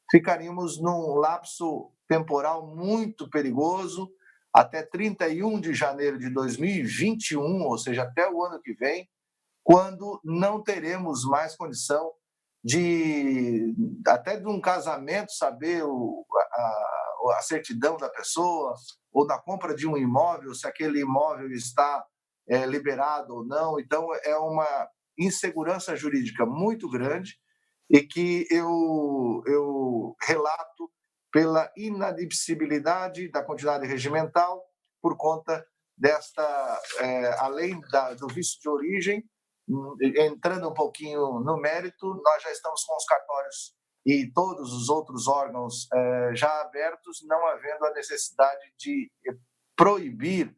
ficaríamos num lapso temporal muito perigoso, até 31 de janeiro de 2021, ou seja, até o ano que vem, quando não teremos mais condição até de um casamento, saber a certidão da pessoa, ou da compra de um imóvel, se aquele imóvel está liberado ou não. Então, é uma insegurança jurídica muito grande e que eu relato pela inadmissibilidade da continuidade regimental por conta desta, além do vício de origem, entrando um pouquinho no mérito, nós já estamos com os cartórios e todos os outros órgãos já abertos, não havendo a necessidade de proibir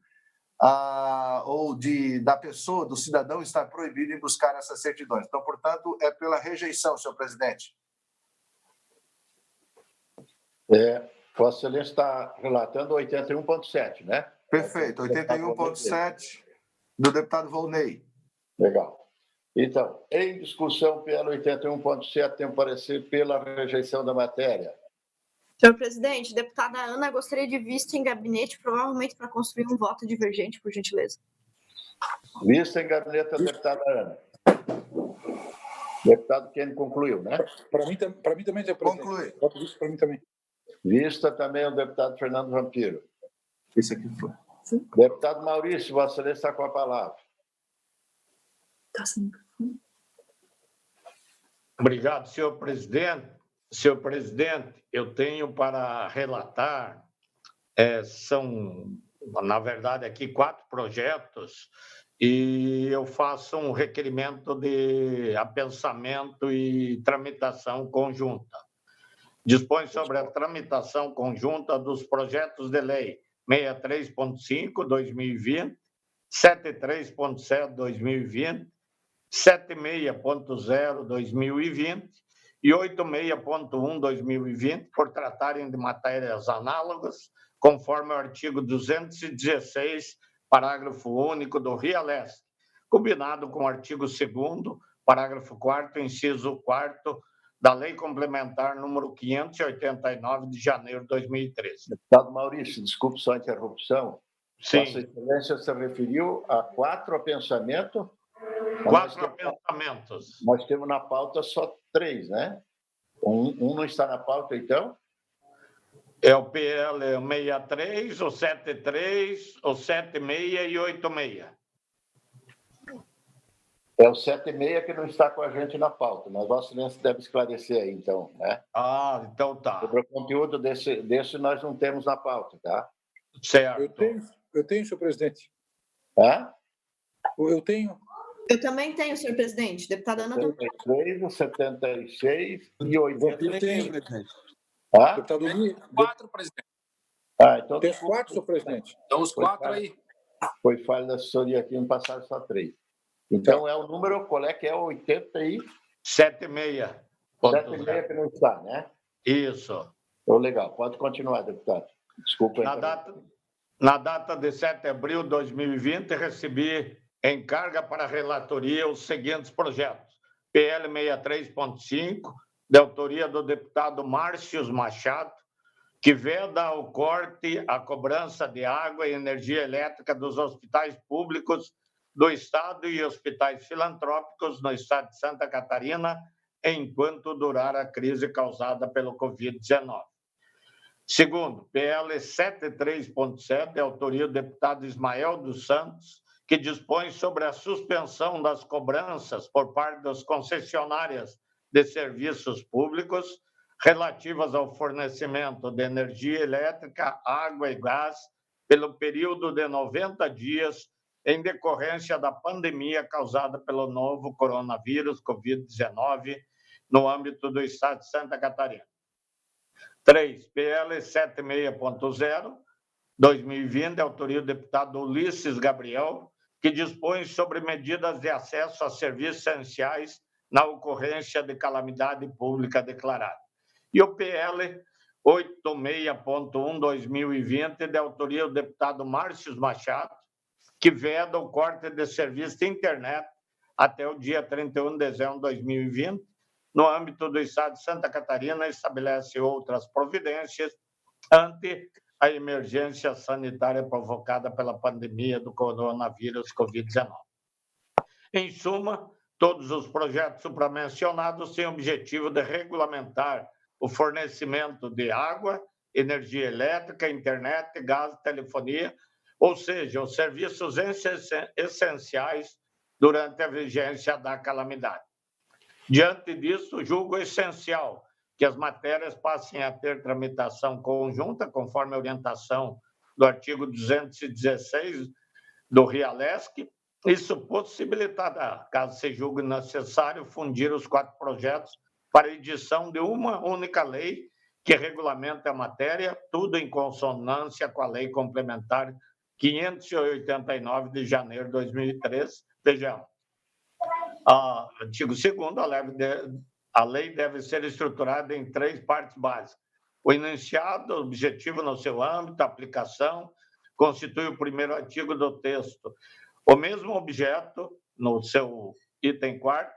ou da pessoa, do cidadão, estar proibido em buscar essas certidões. Então, portanto, é pela rejeição, senhor presidente. Vossa Excelência está relatando 81.7, né? Perfeito, 81.7 do deputado Volney. Legal. Então, em discussão, PL 81.7, tem parecer pela rejeição da matéria. Senhor presidente, deputada Ana gostaria de vista em gabinete, provavelmente para construir um voto divergente, por gentileza. Vista em gabinete da deputada Ana. Deputado Kenny concluiu, né? Para mim também, senhor presidente. Conclui. Voto visto para mim também. Vista também o deputado Fernando Vampiro. Esse aqui foi. Sim. Deputado Maurício, Vossa Excelência está com a palavra. Obrigado, senhor presidente. Senhor presidente, eu tenho para relatar, são, na verdade, aqui 4 projetos, e eu faço um requerimento de apensamento e tramitação conjunta. Dispõe sobre a tramitação conjunta dos projetos de lei 63.5, 2020, 73.7, 2020, 76.0, 2020 e 86.1, 2020, por tratarem de matérias análogas, conforme o artigo 216, parágrafo único do RIA Leste, combinado com o artigo 2º, parágrafo 4º, inciso 4º, da Lei Complementar número 589, de janeiro de 2013. Deputado Maurício, desculpe só a interrupção. Sim. Vossa Excelência se referiu a 4 apensamentos? 4 apensamentos. Nós temos na pauta só 3, né? Um não está na pauta, então? É o PL 63, o 73, o 76 e o 86. É o 76 que não está com a gente na pauta, mas Vossa Excelência deve esclarecer aí, então, né? Então tá. Sobre o conteúdo desse nós não temos na pauta, tá? Certo. Eu tenho, senhor presidente. Hã? Eu tenho. Eu também tenho, senhor presidente. Deputada Ana também. 73, 76 e 80. Eu tenho, presidente. Deputado Lee. 4, presidente. Então tem 4, senhor presidente. Então, os 4 aí. Foi falha da assessoria aqui, no passado só 3. Então, é o número, qual é que é? 76. 76 que não está, né? Isso. Então, legal. Pode continuar, deputado. Desculpa. Na data de 7 de abril de 2020, recebi em carga para relatoria os seguintes projetos. PL 63.5, de autoria do deputado Márcio Machado, que veda o corte, a cobrança de água e energia elétrica dos hospitais públicos do Estado e hospitais filantrópicos no Estado de Santa Catarina, enquanto durar a crise causada pelo Covid-19. Segundo, PL 73.7, de autoria do deputado Ismael dos Santos, que dispõe sobre a suspensão das cobranças por parte das concessionárias de serviços públicos relativas ao fornecimento de energia elétrica, água e gás pelo período de 90 dias em decorrência da pandemia causada pelo novo coronavírus Covid-19 no âmbito do Estado de Santa Catarina. 3. PL 76.0, 2020, de autoria do deputado Ulisses Gabriel, que dispõe sobre medidas de acesso a serviços essenciais na ocorrência de calamidade pública declarada. E o PL 86.1, 2020, de autoria do deputado Márcio Machado, que veda o corte de serviço de internet até o dia 31 de dezembro de 2020, no âmbito do Estado de Santa Catarina, estabelece outras providências ante a emergência sanitária provocada pela pandemia do coronavírus Covid-19. Em suma, todos os projetos supramencionados têm o objetivo de regulamentar o fornecimento de água, energia elétrica, internet, gás, telefonia, ou seja, os serviços essenciais durante a vigência da calamidade. Diante disso, julgo essencial que as matérias passem a ter tramitação conjunta, conforme a orientação do artigo 216 do RIALESC. Isso possibilitará, caso se julgue necessário, fundir os 4 projetos para a edição de uma única lei que regulamenta a matéria, tudo em consonância com a Lei Complementar 589 de janeiro de 2013. Vejamos. Artigo 2º, a lei deve ser estruturada em 3 partes básicas. O enunciado, objetivo no seu âmbito, aplicação, constitui o primeiro artigo do texto. O mesmo objeto, no seu item 4º,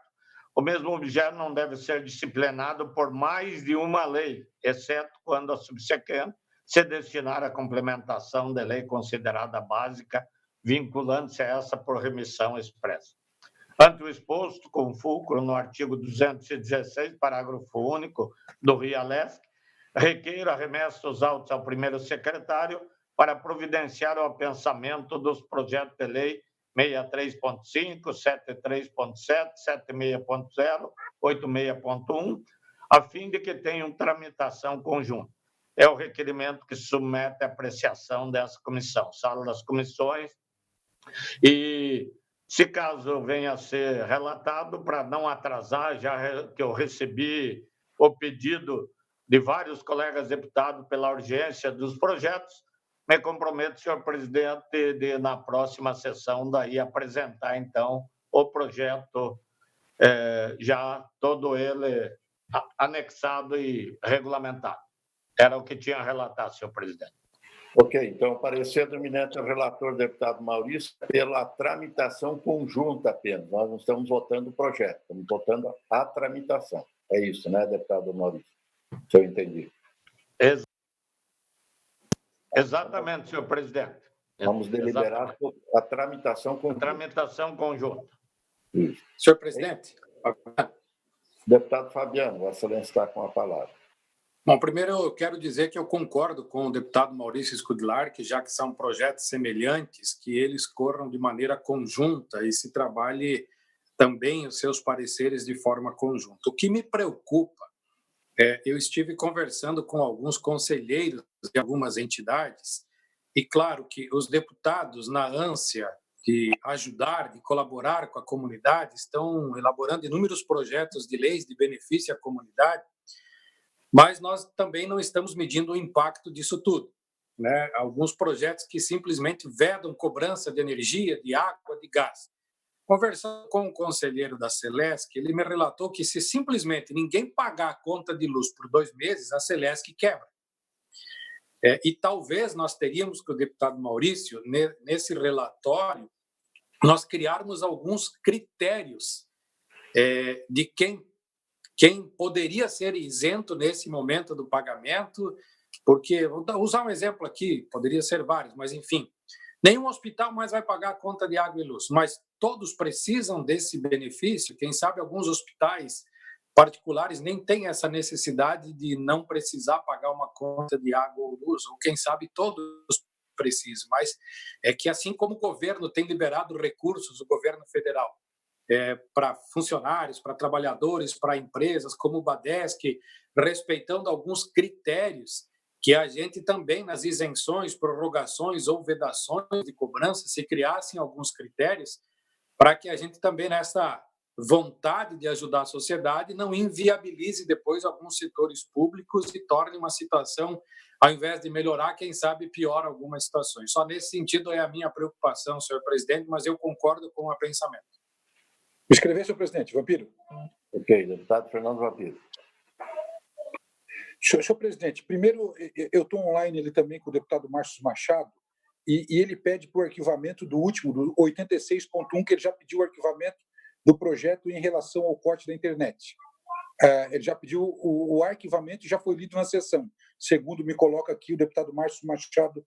o mesmo objeto não deve ser disciplinado por mais de uma lei, exceto quando a subsequente se destinar à complementação de lei considerada básica, vinculando-se a essa por remissão expressa. Ante o exposto, com fulcro no artigo 216, parágrafo único do RIALESC, requeiro a remessa dos autos ao primeiro secretário para providenciar o apensamento dos projetos de lei 63.5, 73.7, 76.0, 86.1, a fim de que tenham tramitação conjunta. É o requerimento que submete à apreciação dessa comissão, sala das comissões, e se caso venha a ser relatado, para não atrasar, já que eu recebi o pedido de vários colegas deputados pela urgência dos projetos, me comprometo, senhor presidente, de, na próxima sessão, daí apresentar, então, o projeto, já todo ele anexado e regulamentado. Era o que tinha a relatar, senhor presidente. Ok, então, o parecer do eminente relator, deputado Maurício, pela tramitação conjunta apenas. Nós não estamos votando o projeto, estamos votando a tramitação. É isso, né, deputado Maurício? Se eu entendi. Exatamente, senhor presidente. Vamos deliberar a tramitação conjunta. Tramitação conjunta. Isso. Senhor presidente. Deputado Fabiano, Vossa Excelência está com a palavra. Bom, primeiro eu quero dizer que eu concordo com o deputado Maurício Scudlar, que já que são projetos semelhantes, que eles corram de maneira conjunta e se trabalhe também os seus pareceres de forma conjunta. O que me preocupa eu estive conversando com alguns conselheiros de algumas entidades e, claro, que os deputados, na ânsia de ajudar, de colaborar com a comunidade, estão elaborando inúmeros projetos de leis de benefício à comunidade, mas nós também não estamos medindo o impacto disso tudo, né? Alguns projetos que simplesmente vedam cobrança de energia, de água, de gás. Conversando com o conselheiro da Celesc, ele me relatou que se simplesmente ninguém pagar a conta de luz por 2 meses, a Celesc quebra. E talvez nós teríamos que o deputado Maurício, nesse relatório, nós criarmos alguns critérios de quem poderia ser isento nesse momento do pagamento, porque, vou usar um exemplo aqui, poderia ser vários, mas enfim, nenhum hospital mais vai pagar a conta de água e luz, mas todos precisam desse benefício. Quem sabe alguns hospitais particulares nem têm essa necessidade de não precisar pagar uma conta de água ou luz, ou quem sabe todos precisam, mas é que assim como o governo tem liberado recursos, o governo federal, para funcionários, para trabalhadores, para empresas, como o Badesc, respeitando alguns critérios que a gente também, nas isenções, prorrogações ou vedações de cobrança, se criassem alguns critérios para que a gente também, nessa vontade de ajudar a sociedade, não inviabilize depois alguns setores públicos e torne uma situação, ao invés de melhorar, quem sabe piora algumas situações. Só nesse sentido é a minha preocupação, senhor presidente, mas eu concordo com o pensamento. Escrever, senhor presidente. Vampiro. Ok, deputado Fernando Vampiro. Senhor presidente, primeiro, eu estou online ele também com o deputado Márcio Machado, e ele pede por arquivamento do último, do 86.1, que ele já pediu o arquivamento do projeto em relação ao corte da internet. Ele já pediu o arquivamento e já foi lido na sessão, segundo me coloca aqui o deputado Márcio Machado,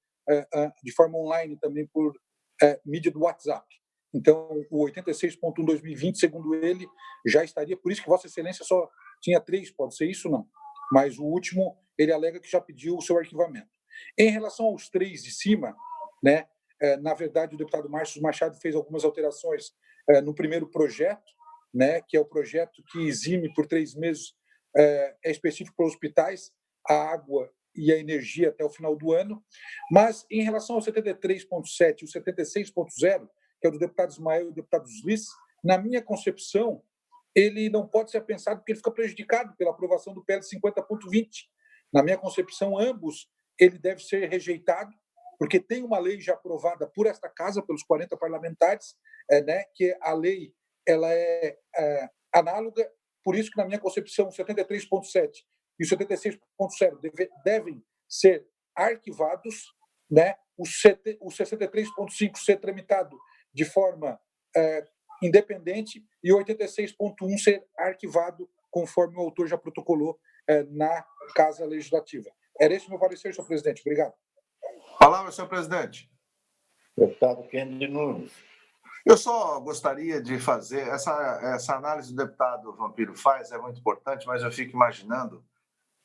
de forma online também por mídia do WhatsApp. Então, o 86.1 2020, segundo ele, já estaria, por isso que Vossa Excelência só tinha 3, pode ser isso não? Mas o último, ele alega que já pediu o seu arquivamento. Em relação aos 3 de cima, né, na verdade, o deputado Márcio Machado fez algumas alterações no primeiro projeto, né, que é o projeto que exime por 3 meses, é específico para hospitais, a água e a energia até o final do ano. Mas, em relação ao 73.7 e o 76.0, que é o do deputado Ismael e do deputado Luiz, na minha concepção, ele não pode ser pensado porque ele fica prejudicado pela aprovação do PL 50.20. Na minha concepção, ambos, ele deve ser rejeitado, porque tem uma lei já aprovada por esta casa, pelos 40 parlamentares, né, que a lei ela é análoga, por isso que, na minha concepção, o 73.7 e o 76.0 devem ser arquivados, né, o 63.5 ser tramitado de forma independente e o 86.1 ser arquivado conforme o autor já protocolou na Casa Legislativa. Era esse o meu parecer, senhor presidente. Obrigado. Palavra, senhor presidente. Deputado Kennedy Nunes. Eu só gostaria de fazer essa análise do deputado Vampiro faz, é muito importante, mas eu fico imaginando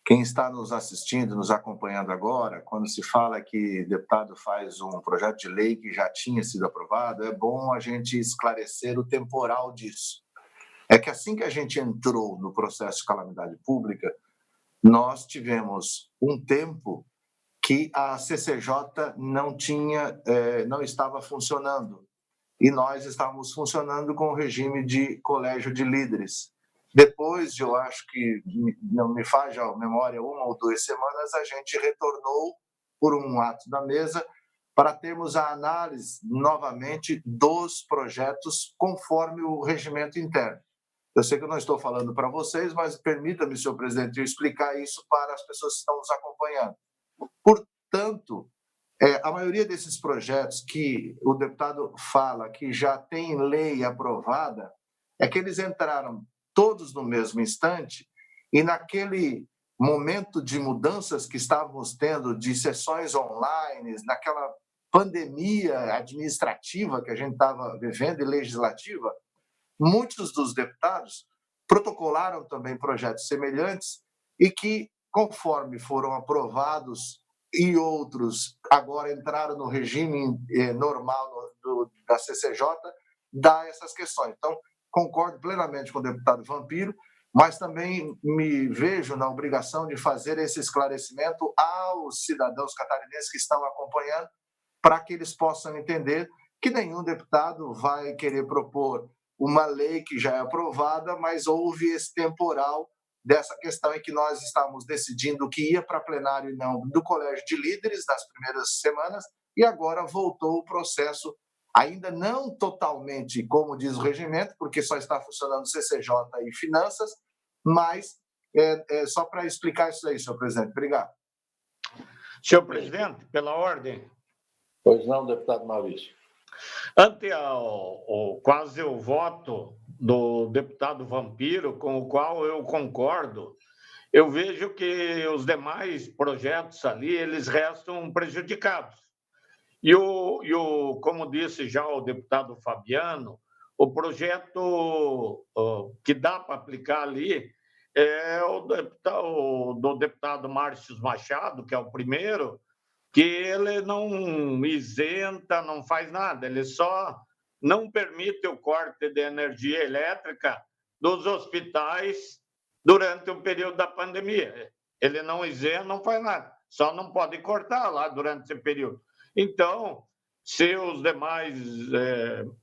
quem está nos assistindo, nos acompanhando agora, quando se fala que deputado faz um projeto de lei que já tinha sido aprovado, é bom a gente esclarecer o temporal disso. É que assim que a gente entrou no processo de calamidade pública, nós tivemos um tempo que a CCJ não estava funcionando e nós estávamos funcionando com o regime de colégio de líderes. Depois, eu acho que não me falha a memória, 1 ou 2 semanas, a gente retornou por um ato da mesa para termos a análise novamente dos projetos conforme o regimento interno. Eu sei que eu não estou falando para vocês, mas permita-me, senhor presidente, eu explicar isso para as pessoas que estão nos acompanhando. Portanto, a maioria desses projetos que o deputado fala que já tem lei aprovada, é que eles entraram todos no mesmo instante e naquele momento de mudanças que estávamos tendo de sessões online, naquela pandemia administrativa que a gente estava vivendo e legislativa, muitos dos deputados protocolaram também projetos semelhantes e que, conforme foram aprovados e outros agora entraram no regime normal da CCJ, dá essas questões. Então, concordo plenamente com o deputado Vampiro, mas também me vejo na obrigação de fazer esse esclarecimento aos cidadãos catarinenses que estão acompanhando, para que eles possam entender que nenhum deputado vai querer propor uma lei que já é aprovada, mas houve esse temporal dessa questão em que nós estávamos decidindo que ia para plenário e não do colégio de líderes nas primeiras semanas, e agora voltou o processo, ainda não totalmente como diz o regimento, porque só está funcionando CCJ e finanças, mas só para explicar isso aí, senhor presidente. Obrigado. Senhor presidente, pela ordem. Pois não, deputado Maurício. Ante quase o voto do deputado Vampiro, com o qual eu concordo, eu vejo que os demais projetos ali, eles restam prejudicados. E como disse já o deputado Fabiano, o projeto que dá para aplicar ali é do deputado Márcio Machado, que é o primeiro, que ele não isenta, não faz nada, ele só não permite o corte de energia elétrica dos hospitais durante o período da pandemia. Ele não isenta, não faz nada, só não pode cortar lá durante esse período. Então, se os demais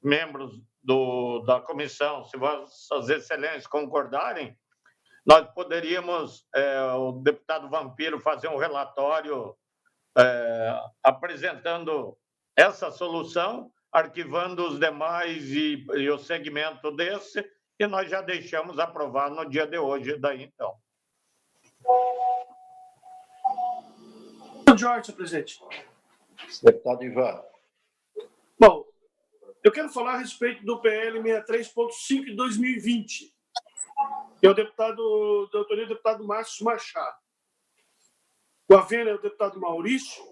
membros da comissão, se Vossas Excelências concordarem, nós poderíamos, o deputado Vampiro, fazer um relatório apresentando essa solução, arquivando os demais e o segmento desse, e nós já deixamos aprovado no dia de hoje, daí então. Jorge, senhor presidente. Deputado Ivan. Bom, eu quero falar a respeito do PL 63.5 de 2020, que é o deputado, da autoria do deputado Márcio Machado. O avena é o deputado Maurício.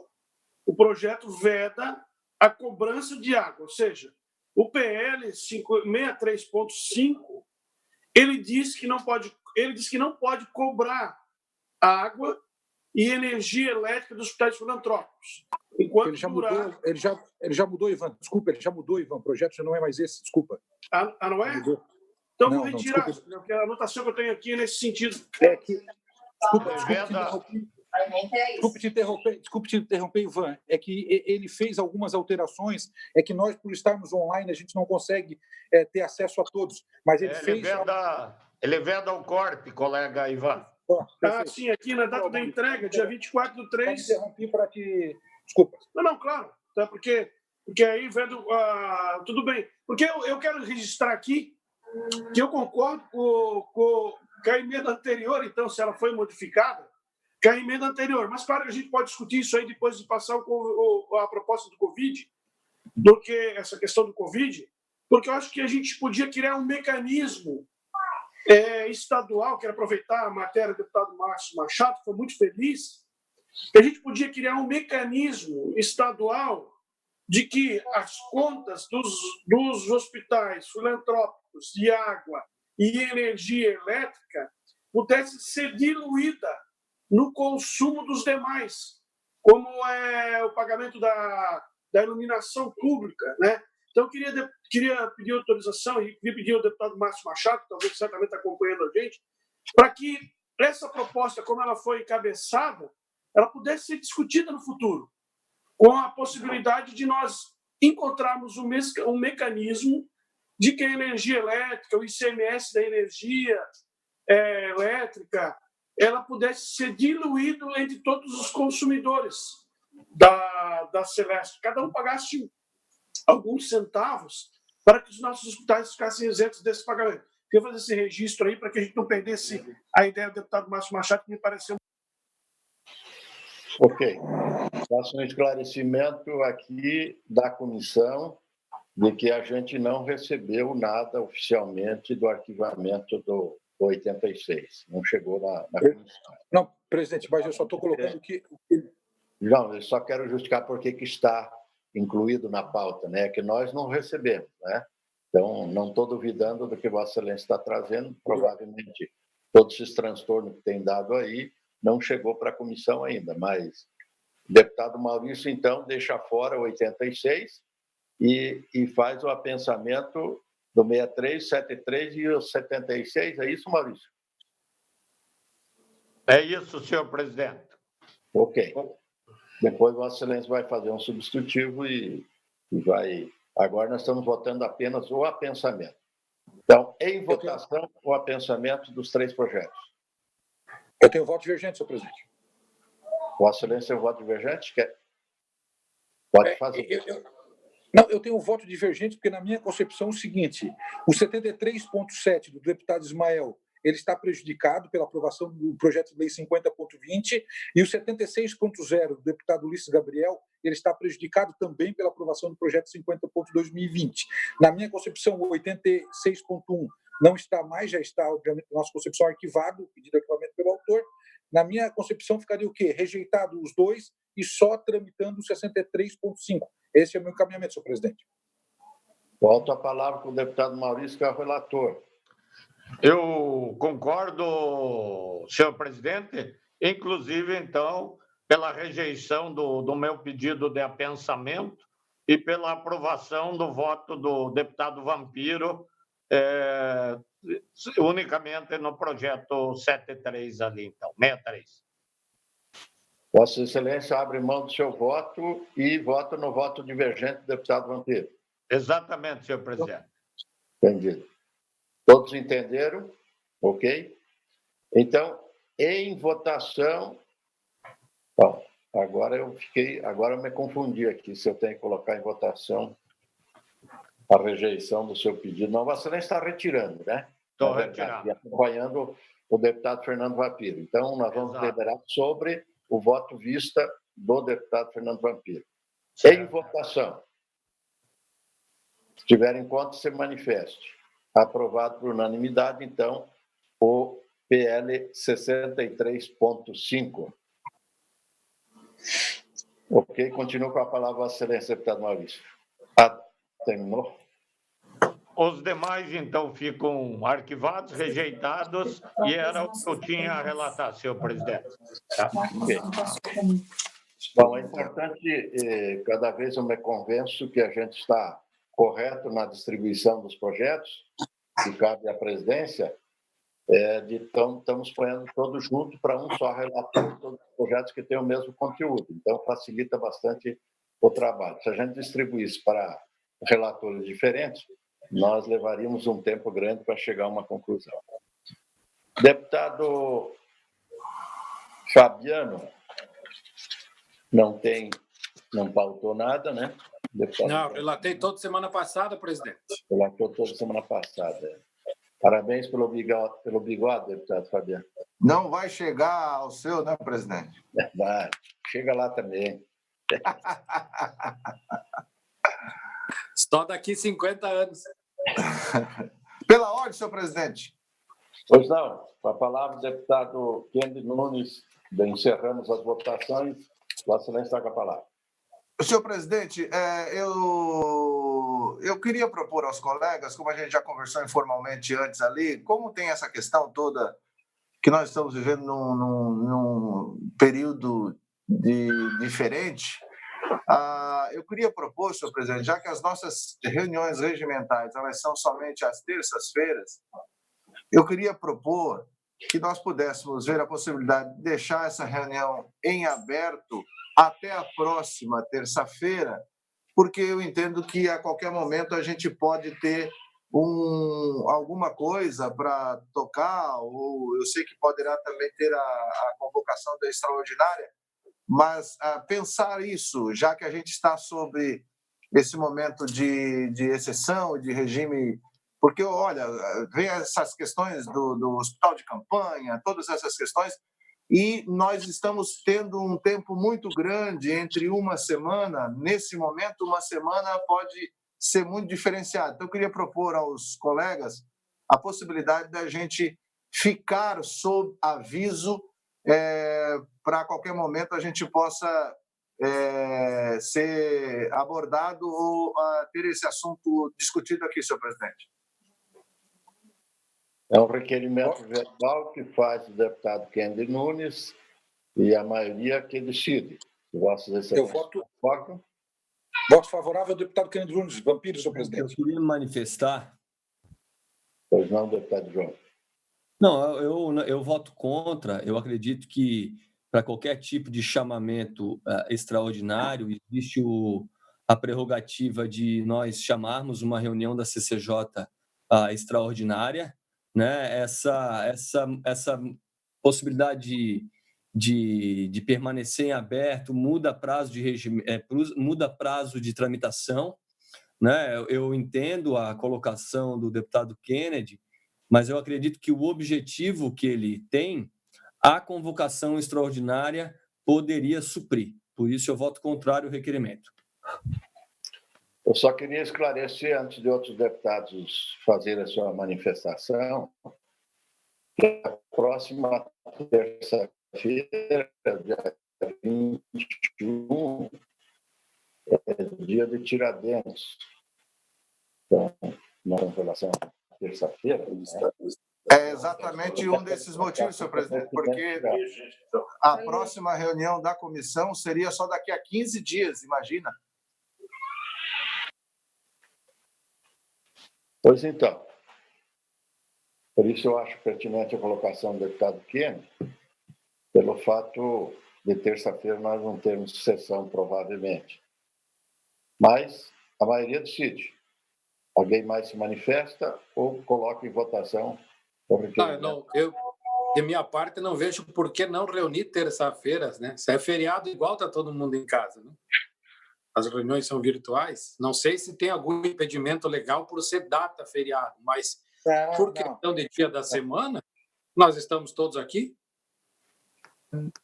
O projeto veda a cobrança de água, ou seja, o PL 63.5, ele diz que não pode cobrar água e energia elétrica dos hospitais filantrópicos. Enquanto ele já mudou, Ivan. Desculpa, ele já mudou, Ivan. O projeto já não é mais esse, desculpa. Não é? Então, vou retirar, porque a anotação que eu tenho aqui é nesse sentido. Desculpe te interromper, Ivan. É que ele fez algumas alterações, é que nós, por estarmos online, a gente não consegue ter acesso a todos. Mas ele fez... Ele veda o corte, colega Ivan. Sim, aqui na data da entrega, dia 24/3. Interrompi para que... Desculpa. Não, claro. Tá, porque aí vendo... tudo bem. Porque eu quero registrar aqui que eu concordo com a emenda anterior, então, se ela foi modificada, que a emenda anterior. Mas, claro que a gente pode discutir isso aí depois de passar a proposta do Covid, do que essa questão do Covid, porque eu acho que a gente podia criar um mecanismo estadual, quero aproveitar a matéria do deputado Márcio Machado, que foi muito feliz, que a gente podia criar um mecanismo estadual de que as contas dos hospitais filantrópicos de água e energia elétrica pudessem ser diluída no consumo dos demais, como é o pagamento da iluminação pública, né? Então, eu queria pedir autorização e queria pedir ao deputado Márcio Machado, que talvez certamente está acompanhando a gente, para que essa proposta, como ela foi encabeçada, ela pudesse ser discutida no futuro, com a possibilidade de nós encontrarmos um mecanismo de que a energia elétrica, o ICMS da energia elétrica, ela pudesse ser diluído entre todos os consumidores da Celeste. Cada um pagasse alguns centavos para que os nossos hospitais ficassem isentos desse pagamento. Queria fazer esse registro aí para que a gente não perdesse a ideia do deputado Márcio Machado, que me pareceu... Ok. Faço um esclarecimento aqui da comissão de que a gente não recebeu nada oficialmente do arquivamento do 86. Não chegou na comissão. Não, presidente, mas eu só estou colocando que... Não, eu só quero justificar por que está incluído na pauta, né? Que nós não recebemos, né? Então, não estou duvidando do que Vossa Excelência está trazendo. Provavelmente, todos esses transtornos que tem dado aí não chegou para a comissão ainda, mas o deputado Maurício, então, deixa fora o 86 e faz o apensamento do 63, 73 e o 76. É isso, Maurício? É isso, senhor presidente. Ok. Depois, Vossa Excelência vai fazer um substitutivo e vai... Agora nós estamos votando apenas o apensamento. Então, em votação, o apensamento dos três projetos. Eu tenho voto divergente, senhor presidente. Vossa Excelência, o voto divergente? Pode fazer. Não, eu tenho um voto divergente, porque na minha concepção é o seguinte: o 73.7 do deputado Ismael, ele está prejudicado pela aprovação do projeto de lei 50.20, e o 76.0 do deputado Ulisses Gabriel, ele está prejudicado também pela aprovação do projeto 50.2020. Na minha concepção, o 86.1 não está mais, já está, obviamente, na nossa concepção, arquivado, pedido de arquivamento pelo autor. Na minha concepção, ficaria o quê? Rejeitado os dois e só tramitando o 63.5. Esse é o meu encaminhamento, senhor presidente. Volto a palavra para o deputado Maurício, que é o relator. Eu concordo, senhor presidente, inclusive, então, pela rejeição do meu pedido de apensamento e pela aprovação do voto do deputado Vampiro, unicamente no projeto 73 ali, então, 63. Vossa Excelência abre mão do seu voto e vota no voto divergente do deputado Vampiro. Exatamente, senhor presidente. Entendido. Todos entenderam? Ok? Então, em votação... Bom, agora eu me confundi aqui, se eu tenho que colocar em votação a rejeição do seu pedido. Não, Vossa Excelência está retirando, né? Estou retirando. E acompanhando o deputado Fernando Vampiro. Então, nós vamos deliberar sobre o voto vista do deputado Fernando Vampiro. Em votação. Se tiver em conta, se manifeste. Aprovado por unanimidade, então, o PL 63.5. Ok, continuo com a palavra, Vossa Excelência, deputado Maurício. Terminou? Os demais, então, ficam arquivados, rejeitados, e era o que eu tinha a relatar, senhor presidente. Tá? Okay. Bom, é importante, cada vez eu me convenço que a gente está correto na distribuição dos projetos, que cabe à presidência, estamos ponhando todos juntos para um só relator, todos os projetos que têm o mesmo conteúdo. Então, facilita bastante o trabalho. Se a gente distribuísse para relatores diferentes, nós levaríamos um tempo grande para chegar a uma conclusão. Deputado Fabiano, não pautou nada, né? Deputado... Não, relatei toda semana passada, presidente. Relatou toda semana passada. Parabéns pelo bigode, deputado Fabiano. Não vai chegar ao seu, né, presidente? Vai, chega lá também. Só daqui 50 anos. Pela ordem, senhor presidente. Pois não. Com a palavra, o deputado Kennedy Nunes, encerramos as votações. Vossa Excelência está com a palavra. Senhor presidente, eu queria propor aos colegas, como a gente já conversou informalmente antes ali, como tem essa questão toda que nós estamos vivendo num período diferente, eu queria propor, senhor presidente, já que as nossas reuniões regimentais elas são somente às terças-feiras, eu queria propor que nós pudéssemos ver a possibilidade de deixar essa reunião em aberto até a próxima terça-feira, porque eu entendo que a qualquer momento a gente pode ter alguma coisa para tocar, ou eu sei que poderá também ter a convocação da extraordinária, mas pensar isso, já que a gente está sobre esse momento de exceção, de regime, porque, olha, vem essas questões do hospital de campanha, todas essas questões, e nós estamos tendo um tempo muito grande entre uma semana. Nesse momento, uma semana pode ser muito diferenciada. Então, eu queria propor aos colegas a possibilidade da gente ficar sob aviso para, a qualquer momento, a gente possa ser abordado ou ter esse assunto discutido aqui, senhor presidente. É um requerimento verbal que faz o deputado Kennedy Nunes e a maioria que decide. Eu voto favorável ao deputado Kennedy Nunes. Vampiro, senhor presidente. Eu queria manifestar. Pois não, deputado João. Não, eu voto contra. Eu acredito que para qualquer tipo de chamamento extraordinário existe a prerrogativa de nós chamarmos uma reunião da CCJ extraordinária, né? Essa possibilidade de permanecer em aberto muda prazo de regime, muda prazo de tramitação, né? Eu entendo a colocação do deputado Kennedy, mas eu acredito que o objetivo que ele tem, a convocação extraordinária poderia suprir. Por isso eu voto contrário ao requerimento. Eu só queria esclarecer, antes de outros deputados fazerem a sua manifestação, que a próxima terça-feira, dia 21, é dia de Tiradentes. Então, na relação à terça-feira, É exatamente um desses motivos, senhor presidente, porque a próxima reunião da comissão seria só daqui a 15 dias, imagina. Pois então, por isso eu acho pertinente a colocação do deputado Kennedy, pelo fato de terça-feira nós não termos sessão, provavelmente. Mas a maioria decide. Alguém mais se manifesta ou coloca em votação o requerimento? De minha parte, não vejo por que não reunir terça-feiras, né? Se é feriado, igual está todo mundo em casa, né? As reuniões são virtuais. Não sei se tem algum impedimento legal por ser data feriado, mas por questão de dia da semana, nós estamos todos aqui.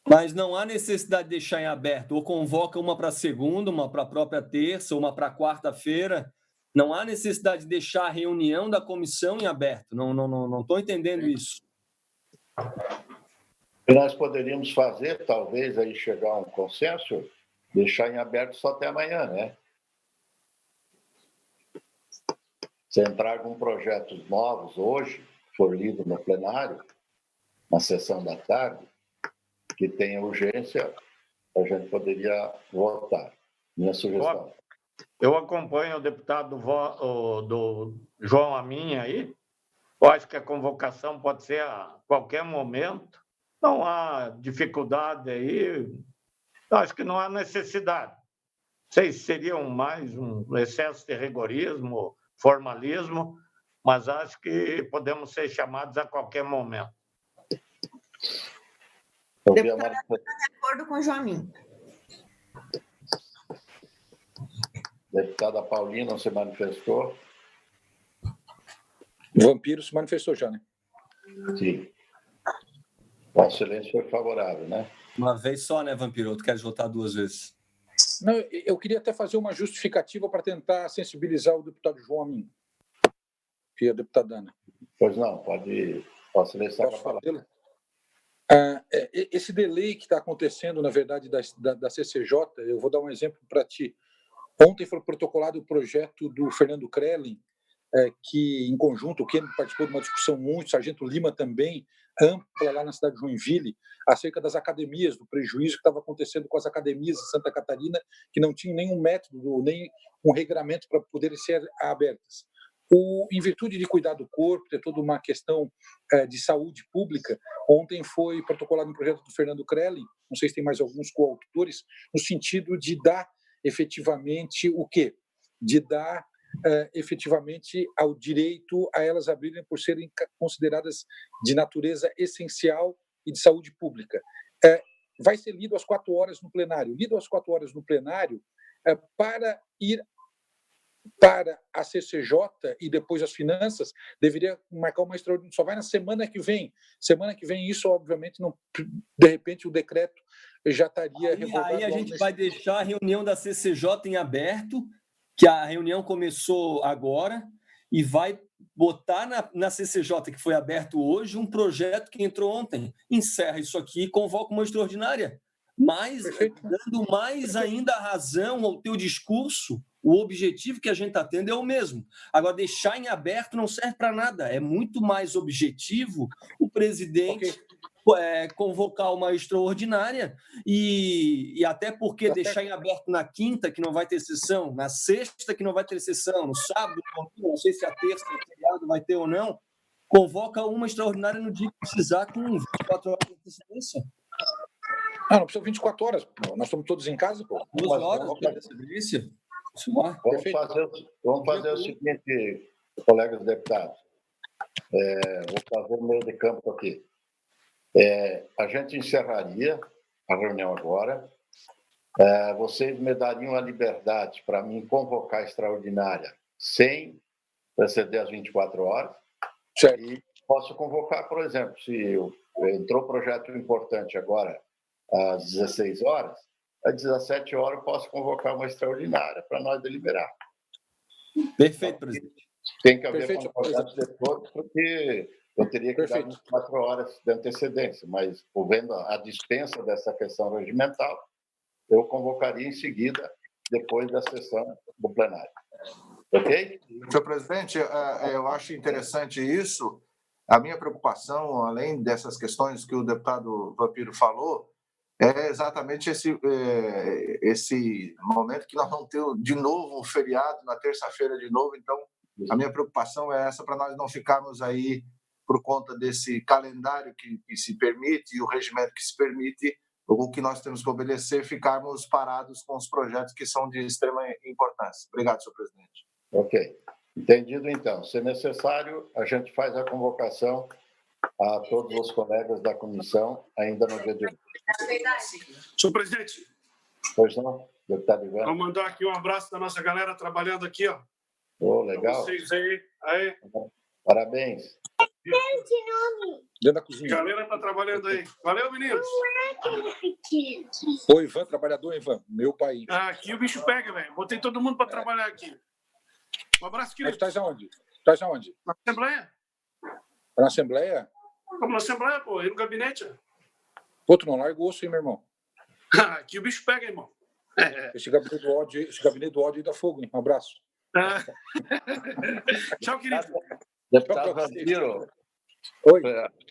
Mas não há necessidade de deixar em aberto. Ou convoca uma para segunda, uma para a própria terça, uma para quarta-feira. Não há necessidade de deixar a reunião da comissão em aberto. Não estou entendendo isso. E nós poderíamos fazer, talvez, aí chegar a um consenso, deixar em aberto só até amanhã, né? Se entrar com projetos novos hoje, for lido no plenário, na sessão da tarde, que tenha urgência, a gente poderia votar. Minha sugestão. Eu acompanho o deputado do João Amin aí. Eu acho que a convocação pode ser a qualquer momento. Não há dificuldade aí. Eu acho que não há necessidade. Não sei se seria mais um excesso de rigorismo, formalismo, mas acho que podemos ser chamados a qualquer momento. Deputada, está de acordo com o Joamin. Deputada Paulina se manifestou? Vampiro se manifestou já, né? Sim. O silêncio foi favorável, né? Uma vez só, né, Vampiro? Tu queres votar 2 vezes? Não, eu queria até fazer uma justificativa para tentar sensibilizar o deputado João Amin e a deputada Ana. Pois não, pode silenciar para falar. Esse delay que está acontecendo, na verdade, da CCJ, eu vou dar um exemplo para ti. Ontem foi protocolado o projeto do Fernando Krellin, que, em conjunto, o Kennedy participou de uma discussão muito, o Sargento Lima também, ampla lá na cidade de Joinville, acerca das academias, do prejuízo que estava acontecendo com as academias de Santa Catarina, que não tinham nenhum método, nem um regramento para poderem ser abertas. Em virtude de cuidar do corpo, ter toda uma questão de saúde pública, ontem foi protocolado um projeto do Fernando Krellin, não sei se tem mais alguns coautores, no sentido de dar efetivamente o quê? De dar efetivamente ao direito a elas abrirem por serem consideradas de natureza essencial e de saúde pública. Vai ser lido às 4 horas no plenário. Lido às 4 horas no plenário para ir para a CCJ e depois as finanças, deveria marcar uma extraordinária. Só vai na semana que vem. Semana que vem, isso, obviamente, não. De repente, o decreto já estaria revogado. Aí a gente vai deixar a reunião da CCJ em aberto, que a reunião começou agora, e vai botar na CCJ, que foi aberto hoje, um projeto que entrou ontem. Encerra isso aqui e convoca uma extraordinária. Mas, dando mais ainda razão ao teu discurso, o objetivo que a gente está tendo é o mesmo. Agora, deixar em aberto não serve para nada. É muito mais objetivo o presidente convocar uma extraordinária e até porque deixar em aberto na quinta, que não vai ter sessão, na sexta, que não vai ter sessão, no sábado, não sei se a terça, o feriado vai ter ou não, convoca uma extraordinária no dia que precisar com 24 horas de antecedência. Não precisa 24 horas. Nós estamos todos em casa, pô. 2 horas de antecedência. Vamos fazer o seguinte, colegas deputados. Vou fazer o meio de campo aqui. A gente encerraria a reunião agora. Vocês me dariam a liberdade para mim convocar a extraordinária sem exceder as 24 horas. Certo. E posso convocar, por exemplo, se entrou projeto importante agora às 16 horas, às 17 horas eu posso convocar uma extraordinária para nós deliberar. Perfeito, presidente. Tem que haver concordância de todos, porque eu teria que dar 24 horas de antecedência, mas, vendo a dispensa dessa questão regimental, eu convocaria em seguida, depois da sessão do plenário. Ok? Senhor presidente, eu acho interessante isso, a minha preocupação, além dessas questões que o deputado Vampiro falou, é exatamente esse momento que nós vamos ter de novo um feriado na terça-feira de novo. Então, a minha preocupação é essa, para nós não ficarmos aí por conta desse calendário que se permite e o regimento que se permite, o que nós temos que obedecer, ficarmos parados com os projetos que são de extrema importância. Obrigado, senhor presidente. Ok. Entendido, então. Se necessário, a gente faz a convocação a todos os colegas da comissão ainda no dia de hoje. Senhor presidente. Pois não, deputado Ivan. Vou mandar aqui um abraço da nossa galera trabalhando aqui, ó. Oh, legal. Vocês aí. Parabéns. Dentro da cozinha. A galera está trabalhando aí. Valeu, meninos. Ô, Ivan, trabalhador, Ivan, meu país. Aqui o bicho pega, velho. Botei todo mundo para trabalhar aqui. Um abraço, querido. Mas estás aonde? Estás aonde? Na Assembleia. Na Assembleia? Estamos na Assembleia, pô. E no gabinete. Pô, tu não larga o osso, hein, meu irmão? Aqui o bicho pega, irmão. Esse gabinete do ódio aí dá fogo, hein? Um abraço. Tchau, querido. Deputado Vampiro. Oi.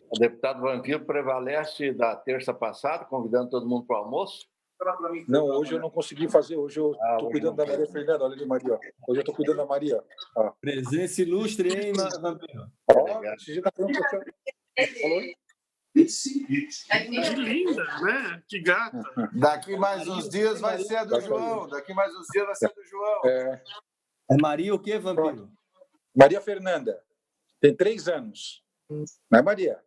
O deputado Vampiro prevalece da terça passada, convidando todo mundo para o almoço? Não, hoje eu não consegui fazer. Hoje eu estou cuidando da Maria Fernanda. Olha ali, Maria. Hoje eu estou cuidando da Maria. Ó. Presença ilustre, hein, Vampiro? Que linda, né? Que gata. Daqui mais uns dias vai ser a do João. Daqui mais uns dias vai ser a do João. É Maria o quê, Vampiro? Maria Fernanda. Tem 3 anos. Não é, Maria?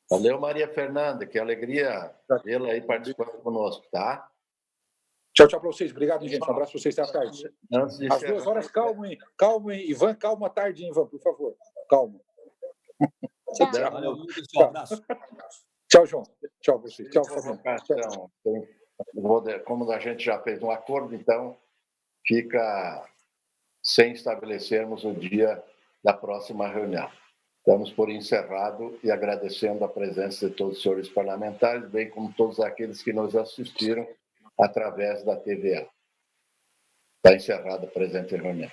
Valeu, Maria Fernanda. Que alegria vê-la aí participando conosco, tá? Tchau, tchau para vocês. Obrigado, gente. Um abraço para vocês até à tarde. Às 2 horas, calma, hein? Calma, hein? Ivan, calma à tarde, hein, Ivan, por favor. Calma. Tchau. Valeu, pessoal. Abraço. Tchau, João. Tchau, vocês. Tchau, Fabiano. Como a gente já fez um acordo, então fica sem estabelecermos o dia da próxima reunião. Damos por encerrado e agradecendo a presença de todos os senhores parlamentares, bem como todos aqueles que nos assistiram através da TVA. Está encerrada a presente reunião.